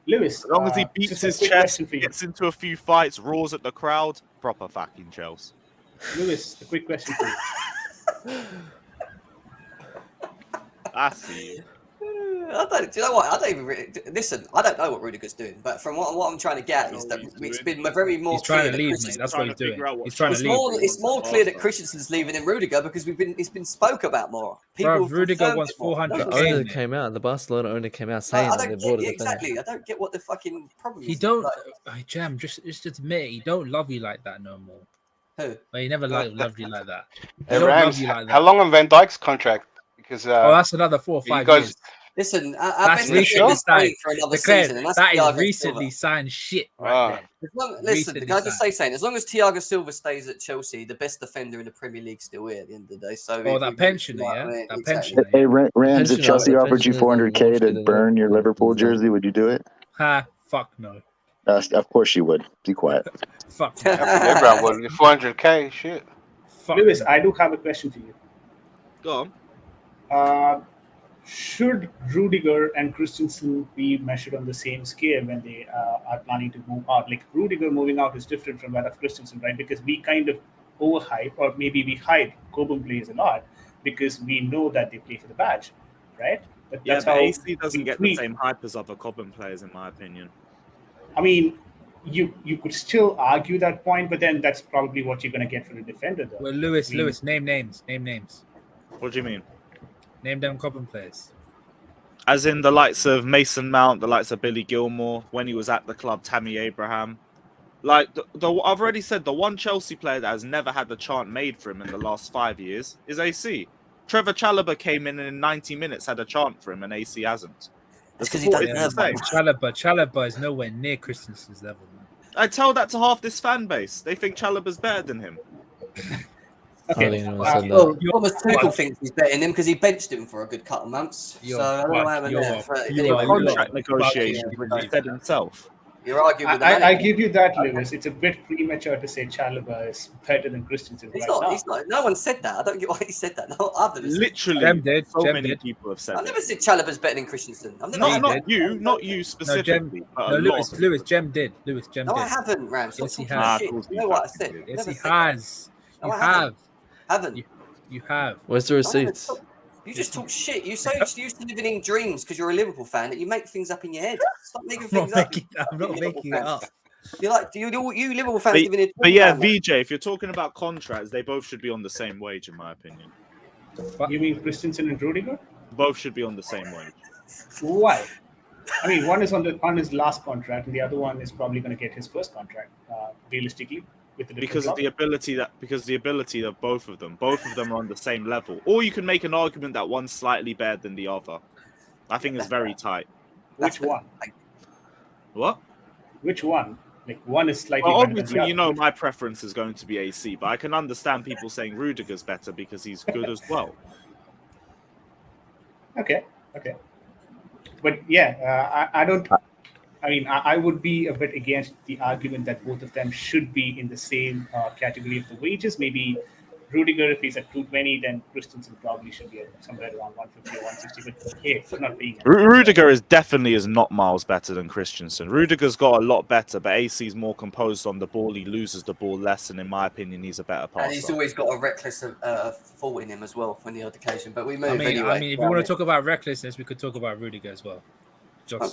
Lewis, As long as he beats just a his quick chest, question for you. gets into a few fights, roars at the crowd, proper fucking Chelsea. Lewis, a quick question for you. I see you. I don't. Do you know what? I don't even really, listen. I don't know what Rudiger's doing, but from what I'm trying to get is that it's been very more He's trying clear to that leave, mate. Christensen's That's what he's doing. He's trying to leave. It's more clear that Christensen's leaving than Rudiger because it's been spoke about more. Bro, have Rudiger confirmed wants it more. 400K. The Don't owner mate. came out. The Barcelona owner came out I saying that they don't bought get a it, defender. exactly. I don't get what the fucking problem is. He don't. Like, Jam, just admit he don't love you like that no more. who? But he never loved you like that. He Hey, don't Rams, love you like how that. long on Van Dijk's contract? Because Oh, that's another 4 or you 5 guys- years. Listen, I That's bet recently he's signed. paying for another Declared, season, and that's that is Thiago recently Silva. signed shit Ah. right there. Listen, recently can I just signed. say something? As long as Thiago Silva stays at Chelsea, the best defender in the Premier League still here at the end of the day. So Oh, that pensioner, yeah? That pensioner. Hey, Rams, if Pensioner- Chelsea offered you pensioner 400K is to more burn your than Liverpool Liverpool. jersey, would you do it? Ha, fuck no. Of course you would. Be quiet. Fuck no. Everyone would 400K. Shit. Fuck Lewis, no. I do have a question for you. Go on. Should Rudiger and Christensen be measured on the same scale when they are planning to move out? Like Rudiger moving out is different from that of Christensen, right? Because we kind of overhype, or maybe we hype Cobham players a lot because we know that they play for the badge, right? Yeah, That's but how AC doesn't we get tweak. the same hype as other Cobham players, in my opinion. I mean, you could still argue that point, but then that's probably what you're going to get for a defender, though. Well, Lewis, I mean- name names. Name names. What do you mean? Name them Cobham players. As in the likes of Mason Mount, the likes of Billy Gilmore, when he was at the club, Tammy Abraham. Like, I've already said, the one Chelsea player that has never had the chant made for him in the last 5 years is AC. Trevor Chalobah came in and in 90 minutes had a chant for him, and AC hasn't. The 'cause he support doesn't is the have same. Chalobah is nowhere near Christensen's level, man. I tell that to half this fan base. They think Chalobah's better than him. I don't think anyone Okay. said Well, that. Thomas Tuchel thinks he's betting him because he benched him for a good couple of months. You're So I don't know what happened there. bugged. But You anyway, are Contract bugged. negotiations, Yeah, which he said himself. you're arguing with the I manager. give you that, Lewis. It's a bit premature to say Chalobah is better than Christensen He's right not. now. He's not. No one said that. I don't get why he said that. No, I've never said. Literally, Jem did. so Jem many did. people have said I've it. never said Chalobah's better than Christensen. I've never Not said not that. you, not you No, specifically, but No, a lot. Lewis, Jem did. Lewis, Jem No, did. I haven't, Ram. Stop Yes, he talking has. shit. Of course You you know what I fucking said. did. Yes, Never he said that. has. No, You I haven't. have. Haven't. You have. Where's the No, I haven't. receipts? Stop. You just talk shit. You're so used to living in dreams because you're a Liverpool fan that you make things up in your head. Stop making I'm not things up. making, I'm not Liverpool making it fans. up. You're like you Liverpool fans living in. But yeah, dreamland, VJ, if you're talking about contracts, they both should be on the same wage, in my opinion. You mean Christensen and Rudiger? Both should be on the same wage. Why? I mean, one is on his last contract, and the other one is probably going to get his first contract, realistically, with the Because of the ability of both of them are on the same level. Or you can make an argument that one's slightly better than the other. I think it's very tight. Which one? What? Which one? Like one is slightly Well, better than the obviously, other. you know, my preference is going to be AC, but I can understand people saying Rudiger's better because he's good as well. Okay. But yeah, I don't. I mean, I would be a bit against the argument that both of them should be in the same category of the wages. Maybe Rudiger, if he's at 220, then Christensen probably should be at somewhere around 150 or 160. But okay, for not being. Rudiger is not miles better than Christensen. Rudiger's got a lot better, but AC's more composed on the ball. He loses the ball less, and in my opinion, he's a better passer. and he's always got a reckless fault in him as well on the odd occasion. But we move I mean, anyway. if you want to talk about recklessness, we could talk about Rudiger as well.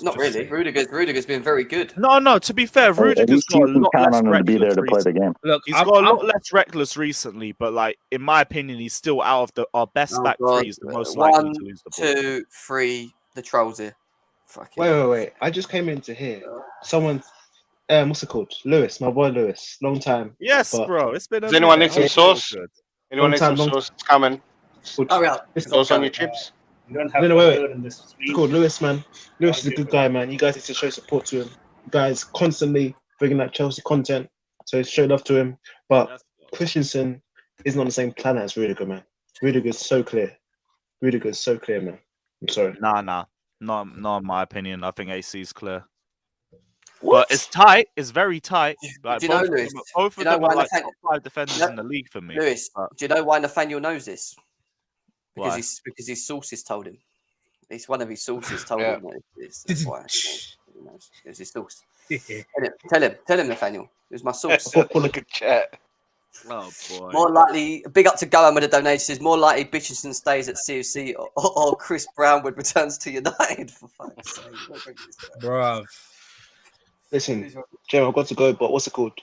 Not really. saying. Rudiger's been very good. No. To be fair, Rudiger's got a lot less on him to be there to play the game. Look, He's got a lot less reckless recently, but like in my opinion, he's still out of our best back three. Is the most likely to lose the ball. 1, 2, 3. The trolls here. Fucking Wait. I just came in to hear someone. What's it called? Lewis, my boy Lewis. Long time. Yes, but- bro. It's been. Does anyone need some It's sauce? good. Anyone need some Long time, sauce? It's coming. Oh, yeah. Sauce on your chips. You don't have No, to wait. learn in this It's stream. called Lewis, man. Lewis is a good guy, man. You guys need to show support to him. You guys constantly bringing that Chelsea content, so show love to him. But That's- Christensen isn't on the same planet as Rudiger, man. Rudiger's so clear. Man. I'm sorry. Nah. Not in my opinion. I think AC's clear. What? But it's tight. It's very tight. Like, Do you know, both Lewis? of Do you know them why are like Nathaniel- top 5 defenders No. in the league for me. Lewis, But- do you know why Nathaniel knows this? Why? Because his sources told him. It's one of his sources told Yeah. him that that's why he knows. It's his source. Tell him, Nathaniel. It was my source. Look at chat. Oh boy. More likely, big up to Gowan with the donation. Says more likely Bitchinson stays at CFC or Chris Brownwood returns to United. For fuck's sake, don't bring this guy. Bruv. Listen, Jim, I've got to go, but what's it called?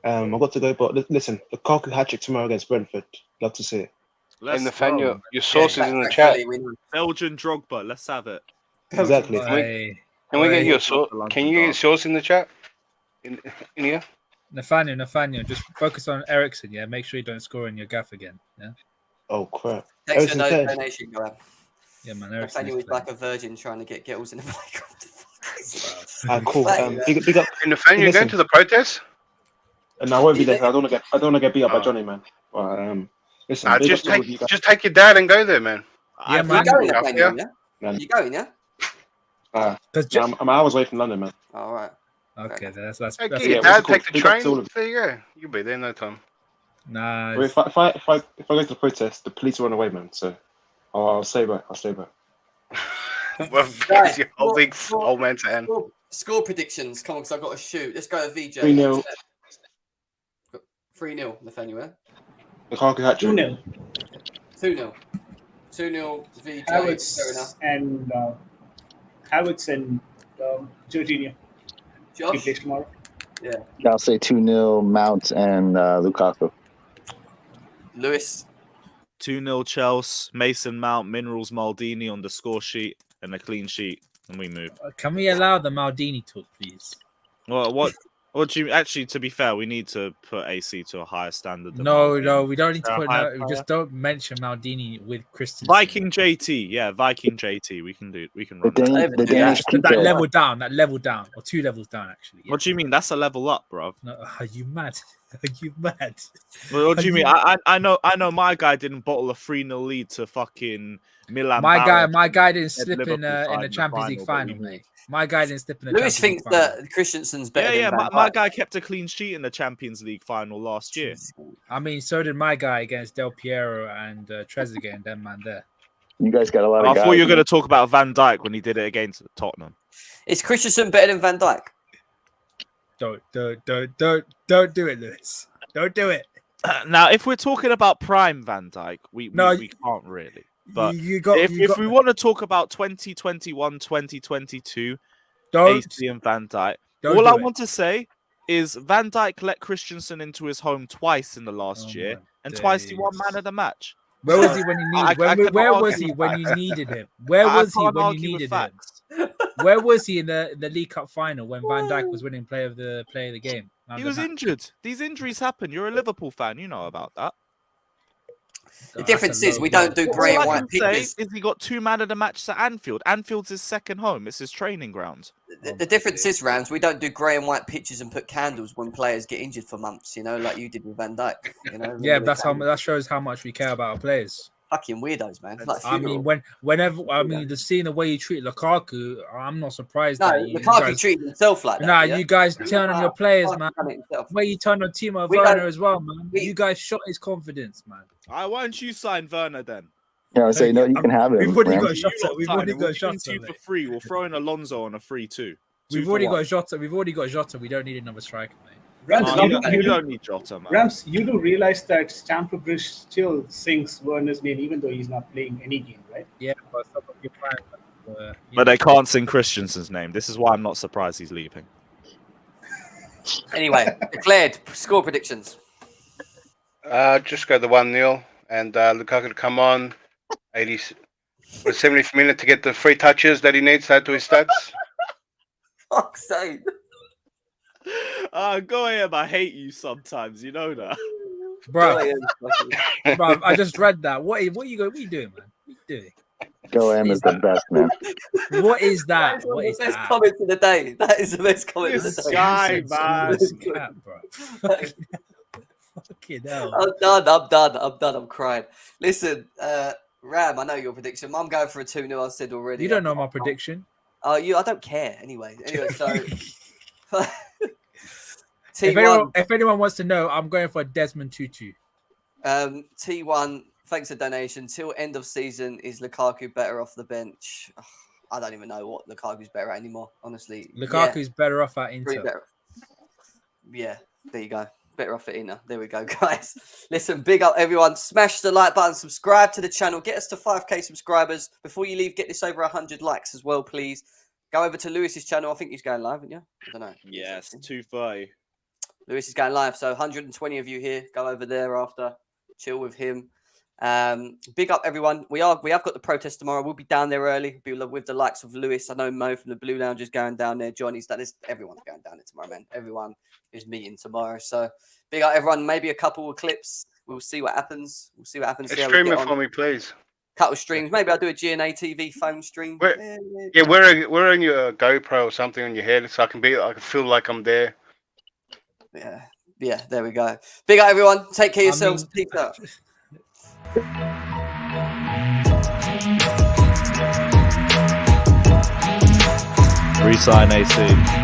I've got to go, but listen, the Lukaku hat-trick tomorrow against Brentford. Love to see it. Let's And Nathaniel, go. your sauce is in the Back chat. early, we know. Belgian Drogba. Let's have it. Exactly. Hey, Can we get Oi. your sauce? Can you get sauce in the chat? In here? Nathaniel, just focus on Ericsson, yeah? Make sure you don't score in your gaff again, yeah? Oh, crap. Thanks for Ericsson's no dead. donation, Gowan. Yeah, man, Ericsson Nathaniel is is like a virgin trying to get girls in the playground. Cool. Thank Big up. And Nathaniel, you going Listen. to the protest? And I won't be there. I don't want to get beat up by Johnny, man. Listen, big Just up to you guys. take your dad and go there, man. Yeah, I man. You going, Yeah. Nathaniel? Yeah. Man. You going? Yeah. Because I'm hours away from London, man. All right. okay, that's Hey, get yeah, your what's dad, it called? take the Big up to all train. of There you go. You'll be there in no time. nah. Well, if I go to the protest, the police will run away, man. So I'll stay back. Well, Right. your whole big old man to end. Score predictions. Come on, because I've got to shoot. Let's go to VJ. 3-0. 3-0, Nathaniel. Yeah? Lukaku hat-trick. 2-0. 2-0. 2-0 VJ. Fair enough. Havertz and Jorginho. He Josh? plays tomorrow. I'll say 2-0 Mount and Lukaku. Lewis? 2-0 Chelsea. Mason Mount, Minerals Maldini on the score sheet and a clean sheet, and we move. Can we allow the Maldini talk, please? Well, what do you actually? To be fair, we need to put AC to a higher standard. Than No, Maldini. we don't need to They're a put higher no. player. Just don't mention Maldini with Christensen. Viking JT, yeah, Viking JT. We can run The that. Danish That PK. level down, or 2 levels down, actually. Yeah. What do you mean? That's a level up, bro. No, are you mad? Are you mad? Well, what do you mean? I know my guy didn't bottle a 3-0 lead to fucking Milan. My guy didn't slip in Liverpool the Champions League but final, we- mate. My guy didn't slip in the Lewis Champions thinks League final. that Christensen's better Yeah, than Van my Dijk. guy kept a clean sheet in the Champions League final last year. I mean, so did my guy against Del Piero and Trezeguet and them man there. You guys got a lot I of guys. thought you were going to talk about Van Dijk when he did it against Tottenham. Is Christensen better than Van Dijk? Don't do it, Lewis. Don't do it. Now, if we're talking about prime Van Dijk, we can't really. But if we want to talk about 2021, 2022, AC and Van Dijk, all I want to say is Van Dijk let Christensen into his home twice in the last year, and twice he won man of the match. Where was he when you needed? Where was he when you needed him? Where was he when you needed him? Where was he in the League Cup final when Van Dijk was winning player of the game? He was injured. These injuries happen. You're a Liverpool fan. You know about that. The difference is we don't do grey and white pitches. Is he got 2 man of the match at Anfield? Anfield's his second home. It's his training ground. The difference is, Rams, we don't do grey and white pitches and put candles when players get injured for months, like you did with Van Dijk. Yeah, that shows how much we care about our players. Fucking weirdos, man. I mean, the seeing the way you treat Lukaku, I'm not surprised. No, that Lukaku treated himself like that. Nah, you guys turn on your players, man. The way you turn on Timo Werner as well, man. You guys shot his confidence, man. Why don't you sign Werner then? Yeah, I say no. You can have it. We've already got shots. We've already got shots for free. We'll throw in Alonso on a free too. We've already got Jota. We don't need another striker, mate. Rams, you don't need Jota, man. Rams, you do realize that Stamford Bridge still sings Werner's name even though he's not playing any game, right? Yeah, but some of your fans, but they can't sing Christensen's name. This is why I'm not surprised he's leaving. Anyway, declared score predictions. Just go the 1-0 and Lukaku to come on. 70th minute to get the free touches that he needs to add to his stats. Fuck's sake. Go ahead, I hate you sometimes. You know that, bro. I just read that. What are you doing, man? What are you doing? Go M is the best, man. What is that? What is the best comment of the day? That is the best comment of the day. Guy, man. Fucking hell. I'm done. I'm crying. Listen, Ram, I know your prediction. I'm going for a 2-0. I said already. You don't know my prediction. I don't care anyway. So. If anyone wants to know, I'm going for Desmond Tutu. T1, thanks for donation. Till end of season, is Lukaku better off the bench? I don't even know what Lukaku's better at anymore, honestly. Lukaku's better off at Inter. Yeah, there you go. Better off at Inter. There we go, guys. Listen, big up everyone. Smash the like button, subscribe to the channel. Get us to 5k subscribers. Before you leave, get this over 100 likes as well, please. Go over to Lewis's channel. I think he's going live, isn't you? I don't know. Yes, 230. Lewis is going live, so 120 of you here. Go over there after, chill with him. Big up everyone. We have got the protest tomorrow. We'll be down there early. Be with the likes of Lewis. I know Mo from the Blue Lounge is going down there. Johnny's done this. Everyone's going down there tomorrow, man. Everyone is meeting tomorrow. So big up everyone. Maybe a couple of clips. We'll see what happens. Stream it for me, please. Couple streams. Maybe I'll do a GNA TV phone stream. Wearing your GoPro or something on your head so I can feel like I'm there. Yeah, there we go. Big up everyone. Take care of yourselves. Peace out. Resign AC.